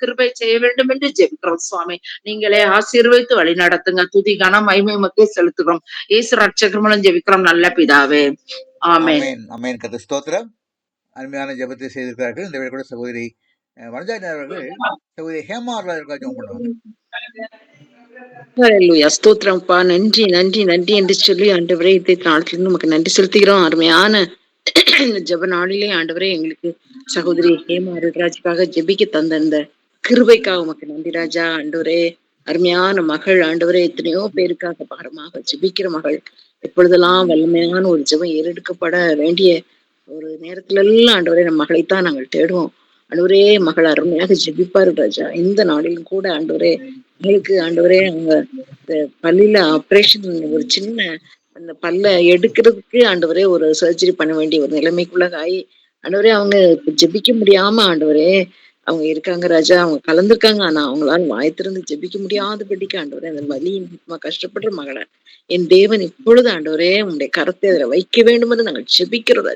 கிருபை செய்ய வேண்டும் என்று ஜெபிக்கிறோம் சுவாமி. நீங்களே ஆசீர்வதித்து வழி நடத்துங்க. துதி கனம் மகிமை மக்கள் செலுத்துகிறோம். இயேசு ரட்சகர் மூலம் ஜெபிக்கிறோம் நல்ல பிதாவே. ஆமென். ஆமென். கர்த்தர் ஸ்தோத்திரம். அருமையான ஜெபத்தை செய்திருக்கிறார்கள். இந்த வேளை கூட சகோதரி வனஜாயினி அவர்கள் சகோதரி ஹேமா அவர்கள் ஜெபம் பண்ணுவாங்க. ஹல்லேலூயா. ஸ்தோத்திரம்ப்பா. நன்றி நன்றி நன்றி என்று சொல்லி ஆண்டவரே இந்த நாளிலிருந்து நமக்கு நன்றி செலுத்துகிறோம். அருமையான ஜெப நாளிலே ஆண்டவரே எங்களுக்கு சகோதரி ஹேமா அருள்ராஜுக்காக ஜெபிக்க தந்த இந்த கிருபைக்காக உமக்கு நன்றி ராஜா. ஆண்டவரே அருமையான மகள் ஆண்டவரே எத்தனையோ பேருக்காக பாரமாக ஜெபிக்கிற மகள் எப்பொழுதெல்லாம் வல்லமையான ஒரு ஜெபம் ஏறெடுக்கப்பட வேண்டிய ஒரு நேரத்துல எல்லாம் ஆண்டவரே நம்ம மகளைத்தான் நாங்கள் தேடுவோம். ஆண்டவரே மகள் அருமையாக ஜெபிப்பாரு ராஜா. இந்த நாளிலும் கூட ஆண்டவரே மகளுக்கு ஆண்டவரே அவங்க பல்லில ஆப்ரேஷன் ஒரு சின்ன அந்த பல்ல எடுக்கிறதுக்கு ஆண்டவரே ஒரு சர்ஜரி பண்ண வேண்டிய ஒரு நிலைமைக்குள்ள ஆகி ஆண்டவரே அவங்க ஜெபிக்க முடியாம ஆண்டவரே அவங்க இருக்காங்க ராஜா. அவங்க கலந்துருக்காங்க. ஆனா அவங்களால வாய்த்திருந்து ஜெபிக்க முடியாதபடிக்கு ஆண்டவரே அந்த வலியின் கஷ்டப்படுற மகளை என் தேவன் இப்பொழுது ஆண்டவரே உங்களுடைய கரத்தை அதில் வைக்க வேண்டும் என்று நாங்கள் ஜெபிக்கிறோம்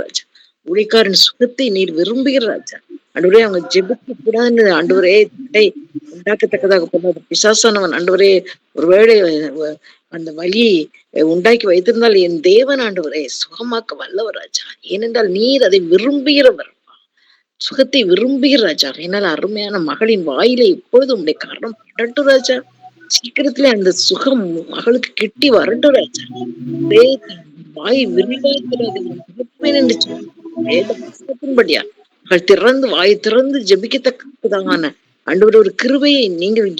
ராஜா. ஊழியக்காரன் சுகத்தை நீர் விரும்புகிற ராஜா. ஆண்டவரே அவங்க ஜெபிக்க கூடாதுன்னு ஆண்டவரே உண்டாக்கத்தக்கதாக போனது பிசாசானவன் ஆண்டவரே ஒருவேளை அந்த வலியை உண்டாக்கி வைத்திருந்தால் என் தேவன் ஆண்டவரே சுகமாக்க வல்லவர் ராஜா. ஏனென்றால் நீர் அதை விரும்புகிறவர், சுகத்தை விரும்புகிற ராஜா. என்னால் அருமையான மகளின் வாயில இப்பொழுது உங்களுடைய காரணம் படட்டும் ராஜா. சீக்கிரத்துல அந்த சுகம் மகளுக்கு கிட்டி வரட்டும் ராஜா. வாய் விரிவாக்கிறபடியா மகள் திறந்து வாய் திறந்து ஜெபிக்கத்தக்கதான ஆண்டவர் ஒரு கிருபையை நீங்கள்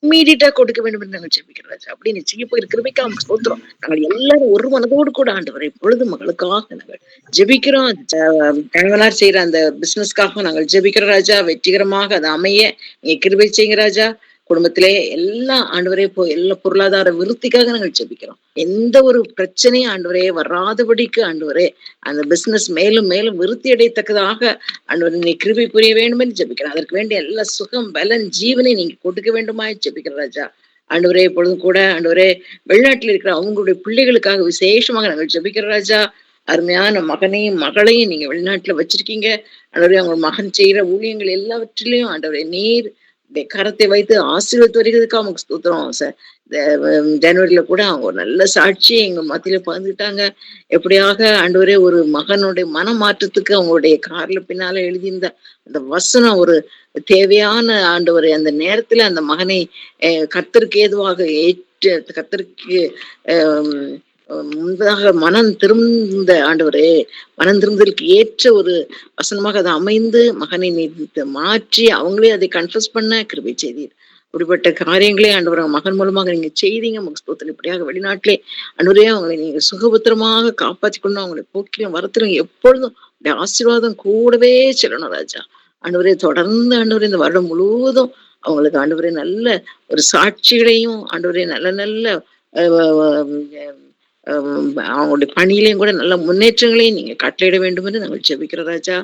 இம்மீடியட்டா கொடுக்க வேண்டும் என்று நாங்கள் ஜெபிக்கிறோம் ராஜா. அப்படி நிச்சய போய் கிருபைக்கு அவங்க ஸ்தோத்திரம். நாங்கள் எல்லாரும் ஒரு மனதோடு கூட ஆண்டவர் இப்பொழுது மகளுக்காக நாங்கள் ஜெபிக்கிறோம். கணவனார் செய்யற அந்த பிசினஸ்க்காக நாங்கள் ஜெபிக்கிறோம் ராஜா. வெற்றிகரமாக அது அமைய நீங்க கிருபை செய்யுங்க ராஜா. குடும்பத்திலே எல்லாம் ஆண்டவரே எல்லா பொருளாதார விருத்திக்காக நாங்கள் ஜெபிக்கிறோம். எந்த ஒரு பிரச்சனையும் ஆண்டவரே வராதபடிக்கு ஆண்டவரே அந்த பிசினஸ் மேலும் மேலும் விருத்தி அடையத்தக்கதாக ஆண்டவரே நீ கிருபை புரிய வேண்டும் என்று ஜெபிக்கிறோம். அதற்கு வேண்டிய எல்லா சுகம் பலன் ஜீவனை நீங்க கொடுக்க வேண்டுமாய் ஜெபிக்கிற ராஜா. ஆண்டவரே எப்பொழுதும் கூட ஆண்டவரே வெளிநாட்டில் இருக்கிற அவங்களுடைய பிள்ளைகளுக்காக விசேஷமாக நாங்கள் ஜெபிக்கிற ராஜா. அருமையான மகனையும் மகளையும் நீங்க வெளிநாட்டுல வச்சிருக்கீங்க ஆண்டவரே. அவங்க மகன் செய்கிற ஊழியங்கள் எல்லாவற்றிலையும் ஆண்டவரே நீர் கரத்தை வைத்து ஆசீர்வதித்து வருகிறதுக்காக அவங்க ஸ்தோத்திரம் சார். ஜனவரியில கூட அவங்க ஒரு நல்ல சாட்சி எங்க மத்தியில பகிர்ந்துட்டாங்க. எப்படியாக ஆண்டவரே ஒரு மகனுடைய மனமாற்றத்துக்கு அவங்களுடைய கார்ல பின்னால எழுதியிருந்த அந்த வசனம் ஒரு தேவையான ஆண்டவரே அந்த நேரத்துல அந்த மகனை கர்த்தருக்கு ஏதுவாக ஏற்று கர்த்தருக்கு முன்பதாக மனம் திரும்ப ஆண்டவரே மனம் திரும்புதலுக்கு ஏற்ற ஒரு வசனமாக அதை அமைந்து மகனை மாற்றி அவங்களே அதை கன்ஃபஸ் பண்ண கிருபை செய்தீர். அப்படிப்பட்ட காரியங்களே ஆண்டவரை மகன் மூலமாக நீங்க செய்தீங்க. ஸ்தோத்திரம். இப்படியாக வெளிநாட்டிலே ஆண்டவரே அவங்களை நீங்க சுகபத்திரமாக காப்பாற்றி கொண்டு அவங்களை போக்கிலும் வரத்திலும் எப்பொழுதும் ஆசீர்வாதம் கூடவே செல்லணும் ராஜா. ஆண்டவரே தொடர்ந்து ஆண்டவரே இந்த வருடம் முழுவதும் அவங்களுக்கு ஆண்டவரே நல்ல ஒரு சாட்சிகளையும் ஆண்டவரே நல்ல நல்ல அவங்களுடைய பணியிலையும் கூட நல்ல முன்னேற்றங்களையும் நீங்க கட்டளையிட வேண்டும் என்று நாங்கள் ஜெபிக்கிறோம் ராஜா.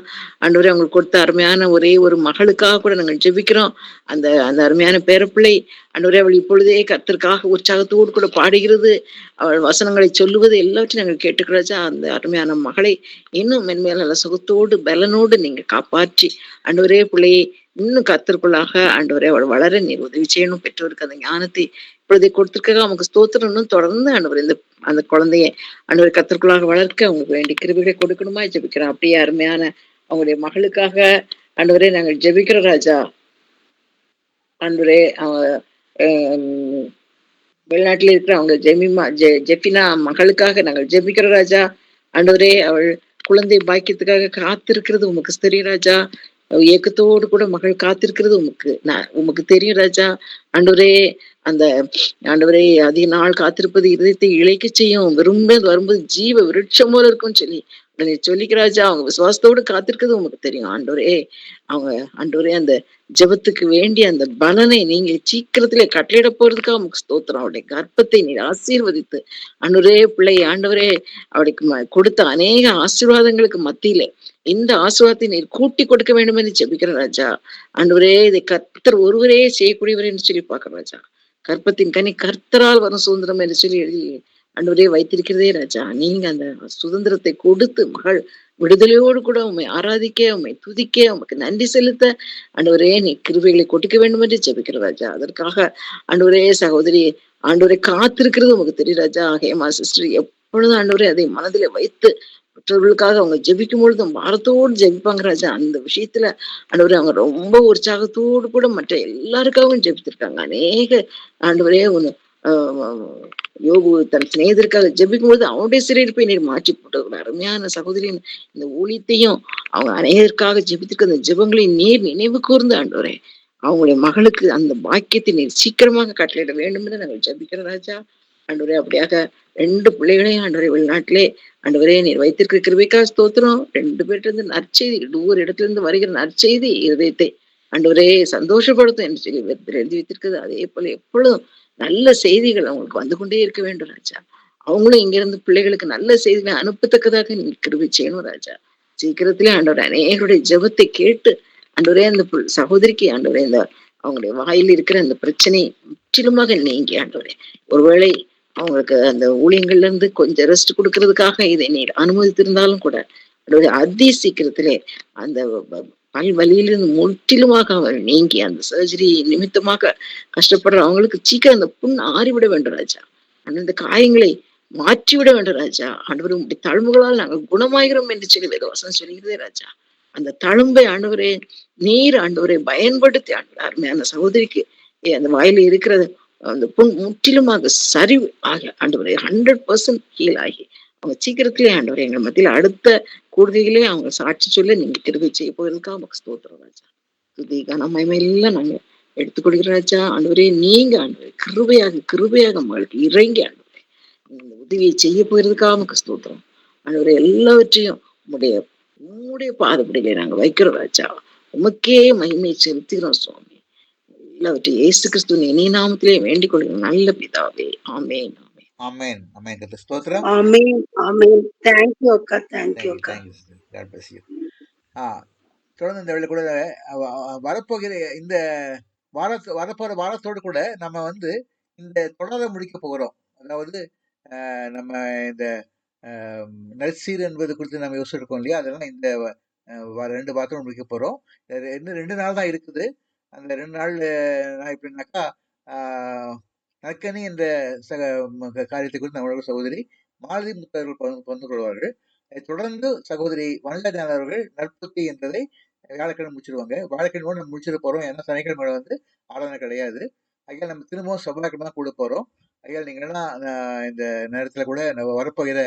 ஆண்டவரே அவங்களுக்கு கொடுத்த அருமையான ஒரே ஒரு மகளுக்காக கூட நாங்கள் ஜெபிக்கிறோம். அந்த அந்த அருமையான பேரப்பிள்ளை ஆண்டவரே அவள் இப்பொழுதே கர்த்தருக்காக உற்சாகத்தோடு கூட பாடுகிறது, அவள் வசனங்களை சொல்லுவது எல்லாவற்றையும் நாங்கள் கேட்டுக்கிறோம் ராஜா. அந்த அருமையான மகளை இன்னும் மென்மேல நல்ல சுகத்தோடு பலனோடு நீங்க காப்பாற்றி ஆண்டவரே பிள்ளையை இன்னும் கர்த்தருக்குள்ளாக ஆண்டவரே அவள் வளர நீர் உதவி செய்யணும். பெற்றோருக்கு அந்த ஞானத்தை இப்பொழுதை கொடுத்திருக்காக அவங்களுக்கு ஸ்தோத்திரம். இன்னும் தொடர்ந்து ஆண்டவர் இந்த அந்த குழந்தைய ஆண்டவர் கர்த்தருக்குள்ளாக வளர்க்க அவங்களுக்கு வேண்டிய கிருபைகளை கொடுக்கணுமா ஜெபிக்கிறோம். அப்படியே அருமையான அவங்களுடைய மகளுக்காக ஆண்டவரே நாங்கள் ஜெபிக்கிறோம் ராஜா. ஆண்டவரே வெளிநாட்டில் இருக்கிற அவங்க ஜெஃபினா மகளுக்காக நாங்கள் ஜெபிக்கிறோம் ராஜா. ஆண்டவரே அவள் குழந்தை பாக்கியத்துக்காக காத்திருக்கிறது உமக்கு தெரியும் ராஜா. ஏக்கத்தோடு கூட மகள் காத்திருக்கிறது உமக்கு தெரியும் ராஜா. ஆண்டவரே அந்த ஆண்டவரே அதிக நாள் காத்திருப்பது இதயத்தை இழைக்க செய்யும், விரும்ப வரும்போது ஜீவ விருட்சம் போல இருக்கும் சொல்லி சொல்லிக்கிறாஜா. அவங்க விசுவாசத்தோடு காத்திருக்கிறது உமக்கு தெரியும் ஆண்டவரே. அவங்க ஆண்டவரே அந்த ஜெபத்துக்கு வேண்டிய அந்த பலனை நீங்க சீக்கிரத்திலே கட்டளையிட போறதுக்காக உமக்கு ஸ்தோத்திரம். அவருடைய கர்ப்பத்தை நீர் ஆசீர்வதித்து ஆண்டவரே பிள்ளை ஆண்டவரே அவளுக்கு கொடுத்த அநேக ஆசீர்வாதங்களுக்கு மத்தியில இந்த ஆசீர்வாதத்தை நீர் கூட்டி கொடுக்க வேண்டும் என்று ஜெபிக்கிற ராஜா. ஆண்டவரே இதை கர்த்தர் ஒருவரே செய்யக்கூடியவர் என்று சொல்லி பார்க்கிற ராஜா. கர்ப்பத்தின் கனி கர்த்தரால் வரும் சுதந்திரம் என்று சொல்லி எழுதி ஆண்டவரே வைத்திருக்கிறதே ராஜா. நீங்க அந்த சுதந்திரத்தை கொடுத்து மகள் விடுதலையோடு கூட உண்மை ஆராதிக்க உண்மை துதிக்க உமக்கு நன்றி செலுத்த ஆண்டவரே நீ கிருபைகளை கொட்டிக்க வேண்டும் என்று ஜெபிக்கிற ராஜா. அதற்காக ஆண்டவரே சகோதரி ஆண்டவரை காத்திருக்கிறது உமக்கு தெரியும் ராஜா. ஹேமா சிஸ்டர் எப்பொழுதும் ஆண்டவரே அதை மனதில வைத்து மற்றவர்களுக்காக அவங்க ஜெபிக்கும் பொழுதும் பாரத்தோடு ஜெபிப்பாங்க ராஜா. அந்த விஷயத்துல ஆண்டவரே அவங்க ரொம்ப உற்சாகத்தோடு கூட மற்ற எல்லாருக்காகவும் ஜெபித்திருக்காங்க. அநேக ஆண்டவரே ஒண்ணு யோகு தன் சிநேகிதருக்காக ஜெபிக்கும் பொழுது அவனுடைய சிறையிருப்பை நீர் மாற்றி போட்டது அருமையான சகோதரின் இந்த ஊழியத்தையும் அவங்க அநேகருக்காக ஜெபித்திருக்க அந்த ஜெபங்களை நீர் நினைவு கூர்ந்து ஆண்டவரே அவங்களுடைய மகளுக்கு அந்த பாக்கியத்தை நீர் சீக்கிரமாக கட்டளையிட வேண்டும் என்று நாங்கள் ஜெபிக்கிற ராஜா. ஆண்டவரே அப்படியாக 2 பிள்ளைகளையும் ஆண்டவரே வெளிநாட்டிலே ஆண்டவரே நீர் வைத்திருக்கிற கிருபைக்காக ஸ்தோத்திரம். 2 பேர்ட்ட இருந்து நற்செய்தி, ஒவ்வொரு இடத்துல இருந்து வருகிற நற்செய்தி இருதயத்தை ஆண்டவரே சந்தோஷப்படுத்தும் என்று சொல்லி எழுதி வைத்திருக்கிறது. அதே போல எப்பொழுதும் நல்ல செய்திகள் அவங்களுக்கு வந்து கொண்டே இருக்க வேண்டும் ராஜா. அவங்களும் இங்கிருந்து பிள்ளைகளுக்கு நல்ல செய்திகளை அனுப்பத்தக்கதாக நீங்க கிருபை செய்யணும் ராஜா. சீக்கிரத்திலே ஆண்டவரே அநேகருடைய ஜெபத்தை கேட்டு ஆண்டவரே அந்த சகோதரிக்கு ஆண்டவரே இந்த அவங்களுடைய வாயில் இருக்கிற அந்த பிரச்சனை முற்றிலுமாக நீங்கி ஆண்டவரே ஒருவேளை அவங்களுக்கு அந்த ஊழியங்கள்ல இருந்து கொஞ்சம் ரெஸ்ட் கொடுக்கறதுக்காக இதை நீ அனுமதித்திருந்தாலும் கூட அதி சீக்கிரத்திலே அந்த பல் வலியிலிருந்து முற்றிலுமாக அவர் நீங்கி அந்த சர்ஜரி நிமித்தமாக கஷ்டப்படுற அவங்களுக்கு சீக்கிரம் அந்த புண் ஆறிவிட வேண்டும் ராஜா. அந்த காயங்களை மாற்றிவிட வேண்டும் ராஜா. ஆண்டவரே உங்களுடைய தழும்புகளால் நாங்கள் குணமாகிறோம் என்று சொல்லி வேதவசனம் சொல்கிறதே ராஜா. அந்த தழும்பை ஆண்டவரே நீர் ஆண்டவரை பயன்படுத்தி ஆண்டவர் அருமையான சகோதரிக்கு அந்த வாயில இருக்கிறது அந்த புண் முற்றிலுமாக சரிவு ஆகி ஆண்டவரை 100% ஹீல் ஆகி அவங்க சீக்கிரத்திலே ஆண்டவரை எங்கள் மத்தியில அடுத்த கூடுகையிலே அவங்க சாட்சி சொல்ல நீங்க கிருபை செய்ய போயிருக்கா நமக்கு ஸ்தோத்திரம் ராஜா. துதிகான மகிமையெல்லாம் நாங்க எடுத்துக்கொள்கிற ராஜா. ஆண்டவரே நீங்க ஆண்டவரை கிருபையாக உங்களுக்கு இறங்கி ஆண்டவரை இந்த உதவியை செய்ய போயிருக்கா நமக்கு ஸ்தோத்திரம். ஆண்டவரை எல்லாவற்றையும் உம்முடைய பாதப்படியிலே நாங்க வைக்கிறோம் ராஜா. உமக்கே மகிமை செலுத்துகிறோம் சுவாமி. எல்லாவற்றையும் இயேசு கிறிஸ்துவின் இனி நாமத்திலே வேண்டிக் கொள்கிறோம் நல்ல பிதாவே. ஆமென். ஆமென். ஆமென். ஆமென். கர்த்தருக்கு ஸ்தோத்திரம். ஆமென் ஆமென். தேங்க்யூ அக்கா, தேங்க்யூ தேங்க்யூ, அக்கா. Thank you sister. God bless you. தொடர்ந்து இந்த வேளை கூட வரப்போகிற இந்த வரப்போற வாரத்தோடு கூட நம்ம வந்து இந்த தொடரை முடிக்க போகிறோம். அதாவது நம்ம இந்த நற்சீர் என்பது குறித்து நம்ம யோசிச்சிருக்கோம் இல்லையா? அதெல்லாம் இந்த 2 வாரத்தோட முடிக்க போறோம். இன்னும் 2 நாள் தான் இருக்குது. அந்த 2 நாள் நான் எப்படின்னாக்கா நற்கனி என்ற காரியத்தை குறித்து நம்மளோட சகோதரி மாலதி முத்தவர்கள் பகிர்ந்து கொள்வார்கள். தொடர்ந்து சகோதரி வண்டஞான அவர்கள் நற்புத்தி என்பதை வியாழக்கிழமை முடிச்சிருவாங்க. வியாழக்கிழமை நம்ம முடிச்சிட போறோம். ஏன்னா சனிக்கிழமை வந்து ஆராதனை கிடையாது. ஐயா நம்ம திரும்பவும் செவ்வாய்க்கிழமை தான் கூட போறோம். ஐயா நீங்கள்லாம் இந்த நேரத்தில் கூட நம்ம வரப்போகிற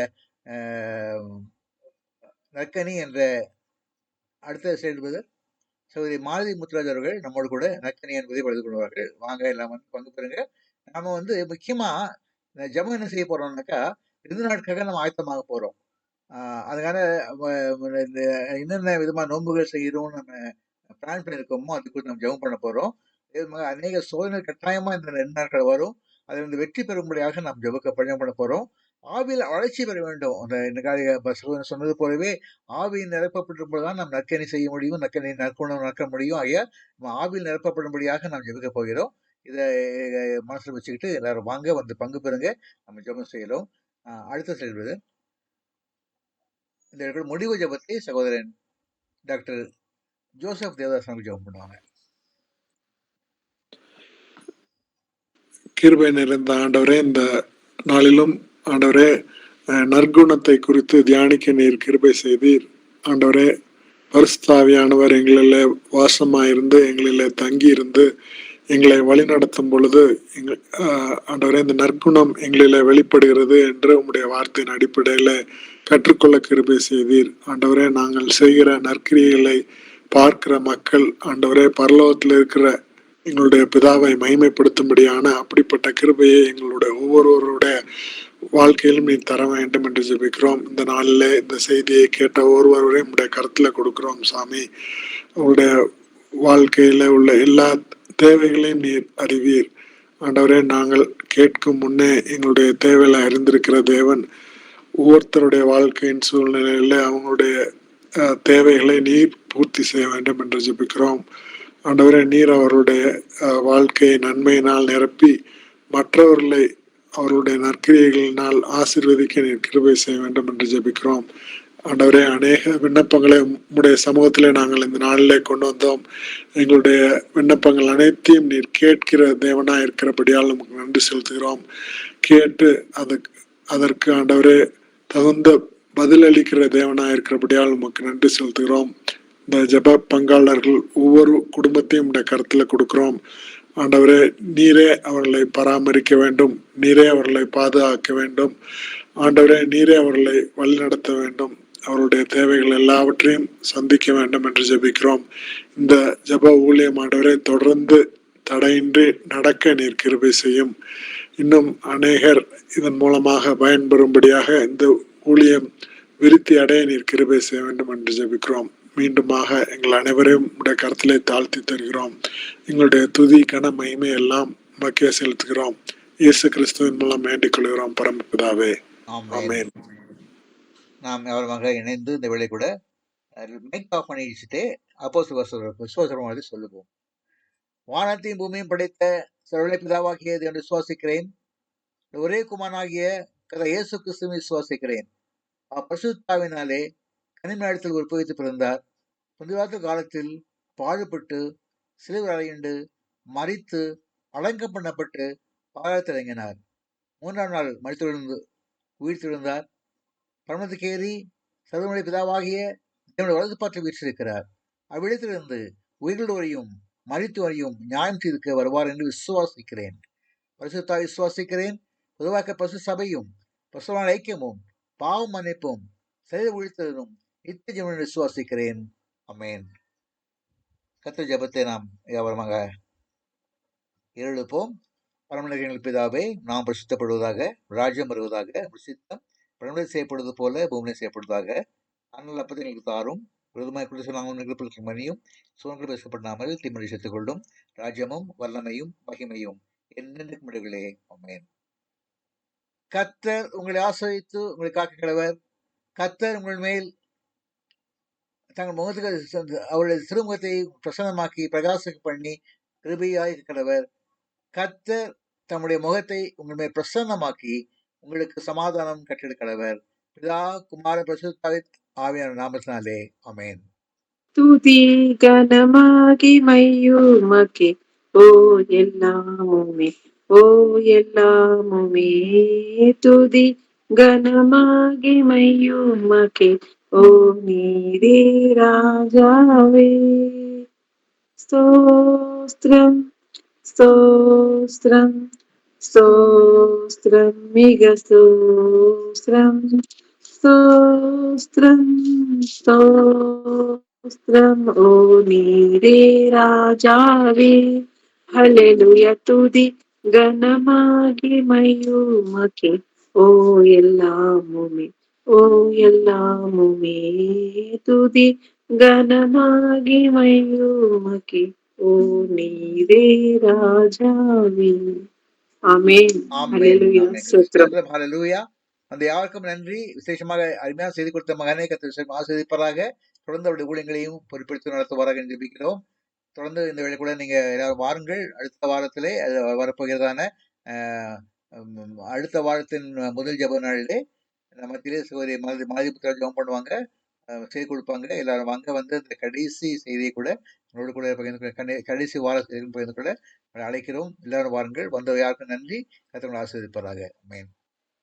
நற்கனி என்ற அடுத்த செயல்பது சகோதரி மாலதி முத்துராஜ் அவர்கள் நம்மோடு கூட நற்கனி என்பதை பகிர்ந்து கொள்வார்கள். வாங்க எல்லாம் வந்து பங்கு பெறுங்க. நாம வந்து முக்கியமா ஜெபம் என்ன செய்ய போறோம்னாக்கா 2 நாட்களுக்காக நம்ம ஆயத்தமாக போறோம். அதுக்கான இந்த என்னென்ன விதமான நோன்புகள் செய்யறோம் நம்ம பிளான் பண்ணியிருக்கோமோ அது குறித்து நம்ம ஜெபம் பண்ண போறோம். அநேக சோதனை கட்டாயமா இந்த 2 நாட்கள் வரும். அதில் இந்த வெற்றி பெறும்படியாக நாம் ஜெபம் பண்ண போறோம். ஆவியில் வளர்ச்சி பெற வேண்டும். அந்த இந்த காரிய சொன்னது போலவே ஆவியில் நிரப்பப்பட்டிருப்பதுதான் நாம் நற்கனி செய்ய முடியும், நற்குணம் நடக்க முடியும். ஆகிய நம்ம ஆவியில் நிரப்பப்படும்படியாக நாம் ஜெபிக்க போகிறோம். இதை மனசில் வச்சுக்கிட்டு எல்லாரும் வாங்க வந்து பங்கு பெறுங்க. நம்ம ஜெபம் செய்யறோம். அடுத்த செல்வது இந்த இடத்துல முடிவு ஜெபத்தை சகோதரன் டாக்டர் ஜோசப் தேவதாஸ் அவர்கள் ஜெபம் பண்ணுவாங்க. கிருபை நிறைந்த ஆண்டவரே, இந்த நாளிலும் ஆண்டவரே நற்குணத்தை குறித்து தியானிக்க நீர் கிருபை செய்தீர். ஆண்டவரே பரிசுத்தாவியானவர் எங்களிலே வாசமாயிருந்து எங்களிலே தங்கி இருந்து எங்களை வழிநடத்தும் பொழுது ஆண்டவரே இந்த நற்குணம் எங்களிலே வெளிப்படுகிறது என்று உங்களுடைய வார்த்தையின் அடிப்படையில கற்றுக்கொள்ள கிருபை செய்தீர். ஆண்டவரே நாங்கள் செய்கிற நற்கிரியைகளை பார்க்கிற மக்கள் ஆண்டவரே பரலோகத்தில் இருக்கிற எங்களுடைய பிதாவை மகிமைப்படுத்தும்படியான அப்படிப்பட்ட கிருபையை எங்களுடைய ஒவ்வொருவருடைய வாழ்க்கையிலும் நீ தர வேண்டும் என்று ஜெபிக்கிறோம். இந்த நாளில் இந்த செய்தியை கேட்ட ஒவ்வொருவரையும் உடைய கருத்துல கொடுக்கிறோம் சாமி. உங்களுடைய வாழ்க்கையில உள்ள எல்லா தேவைகளையும் நீர் அறிவீர். ஆண்டவரே நாங்கள் கேட்கும் முன்னே எங்களுடைய தேவைகளை அறிந்திருக்கிற தேவன் ஒவ்வொருத்தருடைய வாழ்க்கையின் சூழ்நிலையில அவங்களுடைய தேவைகளை நீர் பூர்த்தி செய்ய வேண்டும் என்று ஜெபிக்கிறோம். ஆண்டவரே நீர் அவருடைய வாழ்க்கையை நன்மையினால் நிரப்பி மற்றவர்களை அவருடைய நற்கிரியைகளினால் ஆசீர்வதிக்க நீர் கிருபை செய்ய வேண்டும் என்று ஜெபிக்கிறோம். ஆண்டவரே அநேக விண்ணப்பங்களை உம்முடைய சமூகத்திலே நாங்கள் இந்த நாளிலே கொண்டு வந்தோம். எங்களுடைய விண்ணப்பங்கள் அனைத்தையும் நீர் கேட்கிற தேவனா இருக்கிறபடியால் நமக்கு நன்றி செலுத்துகிறோம். கேட்டு அதற்கு ஆண்டவரே தகுந்த பதிலளிக்கிற தேவனா இருக்கிறபடியால் நமக்கு நன்றி செலுத்துகிறோம். இந்த ஜெப பங்காளர்கள் ஒவ்வொரு குடும்பத்தையும் இந்த கருத்துல கொடுக்கிறோம். ஆண்டவரே நீரே அவர்களை பராமரிக்க வேண்டும், நீரே அவர்களை பாதுகாக்க வேண்டும். ஆண்டவரே நீரே அவர்களை வழிநடத்த வேண்டும், அவருடைய தேவைகள் எல்லாவற்றையும் சந்திக்க வேண்டும் என்று ஜெபிக்கிறோம். இந்த ஜெப ஊழியம் ஆண்டவரே தொடர்ந்து தடையின்றி நடக்க நீர் கிருபை செய்யும். இன்னும் அநேகர் இதன் மூலமாக பயன்பெறும்படியாக இந்த ஊழியம் விருத்தி அடைய நீர் கிருபை செய்ய வேண்டும் என்று ஜெபிக்கிறோம். மீண்டுமாக எங்கள் அனைவரையும் உடைய கருத்திலே தாழ்த்தி தருகிறோம். எங்களுடைய துதி கன மகிமை எல்லாம் மக்கே செலுத்துகிறோம். இயேசு கிறிஸ்துவின் மூலம் வேண்டிக் கொள்கிறோம் பரமபிதாவே. ஆமென். நாம் அவரமாக இணைந்து இந்த வேளை கூட மைக் ஆஃப் பண்ணி வச்சுட்டு விசுவாசமாக சொல்லுவோம். வானத்தையும் பூமியும் படைத்த சர்வ பிதாவாகியது என்று விசுவாசிக்கிறேன். ஒரே குமாரனாகிய இயேசு கிறிஸ்துவை விசுவாசிக்கிறேன். பரிசுத்தாவினாலே கனிமேடத்தில் உற்பவித்து பிறந்தார். புதிவாத காலத்தில் பாடுபட்டு சிலுவையில் அறையுண்டு மரித்து அலங்கம் பண்ணப்பட்டு பாதாளத்திறங்கினார். 3ஆம் நாள் மரித்தெழுந்து உயிர் தெழுந்தார். பரமத்துக்கேறி சர்வனுடைய பிதாவாகிய என்னுடைய வலது பாற்றை வீற்றிருக்கிறார். அவ்விடத்திலிருந்து உயிர்களோரையும் மரித்தோரையும் நியாயம் தீர்க்க வருவார் என்று விசுவாசிக்கிறேன். பரிசுத்தாய் விசுவாசிக்கிறேன். பொதுவாக்க பசு சபையும் பசுவான ஐக்கியமும் பாவம் மன்னிப்பும் செய்து ஒழித்ததும் நித்திய ஜீவனை விசுவாசிக்கிறேன். அமேன். கர்த்தர் ஜெபத்தை நாம் வியாபாரமாக எழுப்போம். பரமண்டலங்களின் பிதாவே, நாம் பிரசித்தப்படுவதாக, ராஜ்யம் வருவதாக, சித்தம் பரமண்டலம் செய்யப்படுவது போல பூமியை செய்யப்படுவதாக. அண்ணல் அப்பத்தை எங்களுக்கு தாரும். விரோதமாய் குடி சொன்னாங்க மணியும் சோன்கள் பேசப்படாமல் தீமடி சேர்த்துக் கொள்ளும் ராஜ்யமும் வல்லமையும் மகிமையும் என்னென்றும் விடுகளே. ஆமென். கர்த்தர் உங்களை ஆசிரித்து உங்களை காக்க கடவர். கர்த்தர் உங்கள் மேல் தங்கள் முகத்துக்கு அவருடைய திருமுகத்தை பிரசன்னமாக்கி பிரகாசம் பண்ணி கிருபையாய் கடவர். கர்த்தர் தம்முடைய முகத்தை உங்கள் மேல் பிரசன்னமாக்கி உங்களுக்கு சமாதானம் கட்டிட கடவர். பிதா குமார பரிசுத்த ஆவியான நாமத்தினாலே ஆமென். துதி கனமாகிமையுமக்கே ஓ எல்லாமுமே ஓ எல்லாமுமே துதி கனமாகிமையுமக்கே ஓ நீரே ராஜாவே. ஸ்தோத்திரம் ஸ்தோத்திரம் ஸ்தோத்திரம் மிக ஸ்தோத்திரம் ஸ்தோத்திரம் ஸ்தோத்திரம் ஓ நீரே ராஜாவே. ஹல்லேலூயா துதி கனமாகிமையுமக்கே ஓ எல்லாமுமே ஓ எல்லாமுமே துதி கனமாகிமையுமக்கே ஓ நீரே ராஜாவே. ஆமென். ஆமென். ஹல்லேலூயா ஆமென். ஸ்தோத்திரம். ஸ்தோத்திரம். ஹல்லேலூயா. அந்த யாருக்கும் நன்றி. விசேஷமாக அருமையாக செய்தி கொடுத்த மகனை கர்த்தர் ஆசீர்வதிப்பாராக. தொடர்ந்து அவருடைய ஊழியங்களையும் பொறுப்பெடுத்து நடத்துவாராக என்று ஜெபிக்கிறோம். தொடர்ந்து இந்த வேளை கூட நீங்க எல்லாரும் வாருங்கள். அடுத்த வாரத்திலே அது வரப்போகிறதான அடுத்த வாரத்தின் முதல் ஜெப நாளிலே மத்தியிலே சகோதரி மாதிபுத்திரா ஜெபம் பண்ணுவாங்க, செய்தி கொடுப்பாங்க. எல்லாரும் வாங்க வந்து இந்த கடைசி செய்தியை கூட உங்களோடு கூட பகிர்ந்து கடைசி வார செய்தியும் பகிர்ந்து கூட அழைக்கிறோம். எல்லாரும் வாருங்கள். வந்த யாருக்கும் நன்றி. கர்த்தர் உங்களை ஆசீர்வதிப்பாராக. ஆமென்.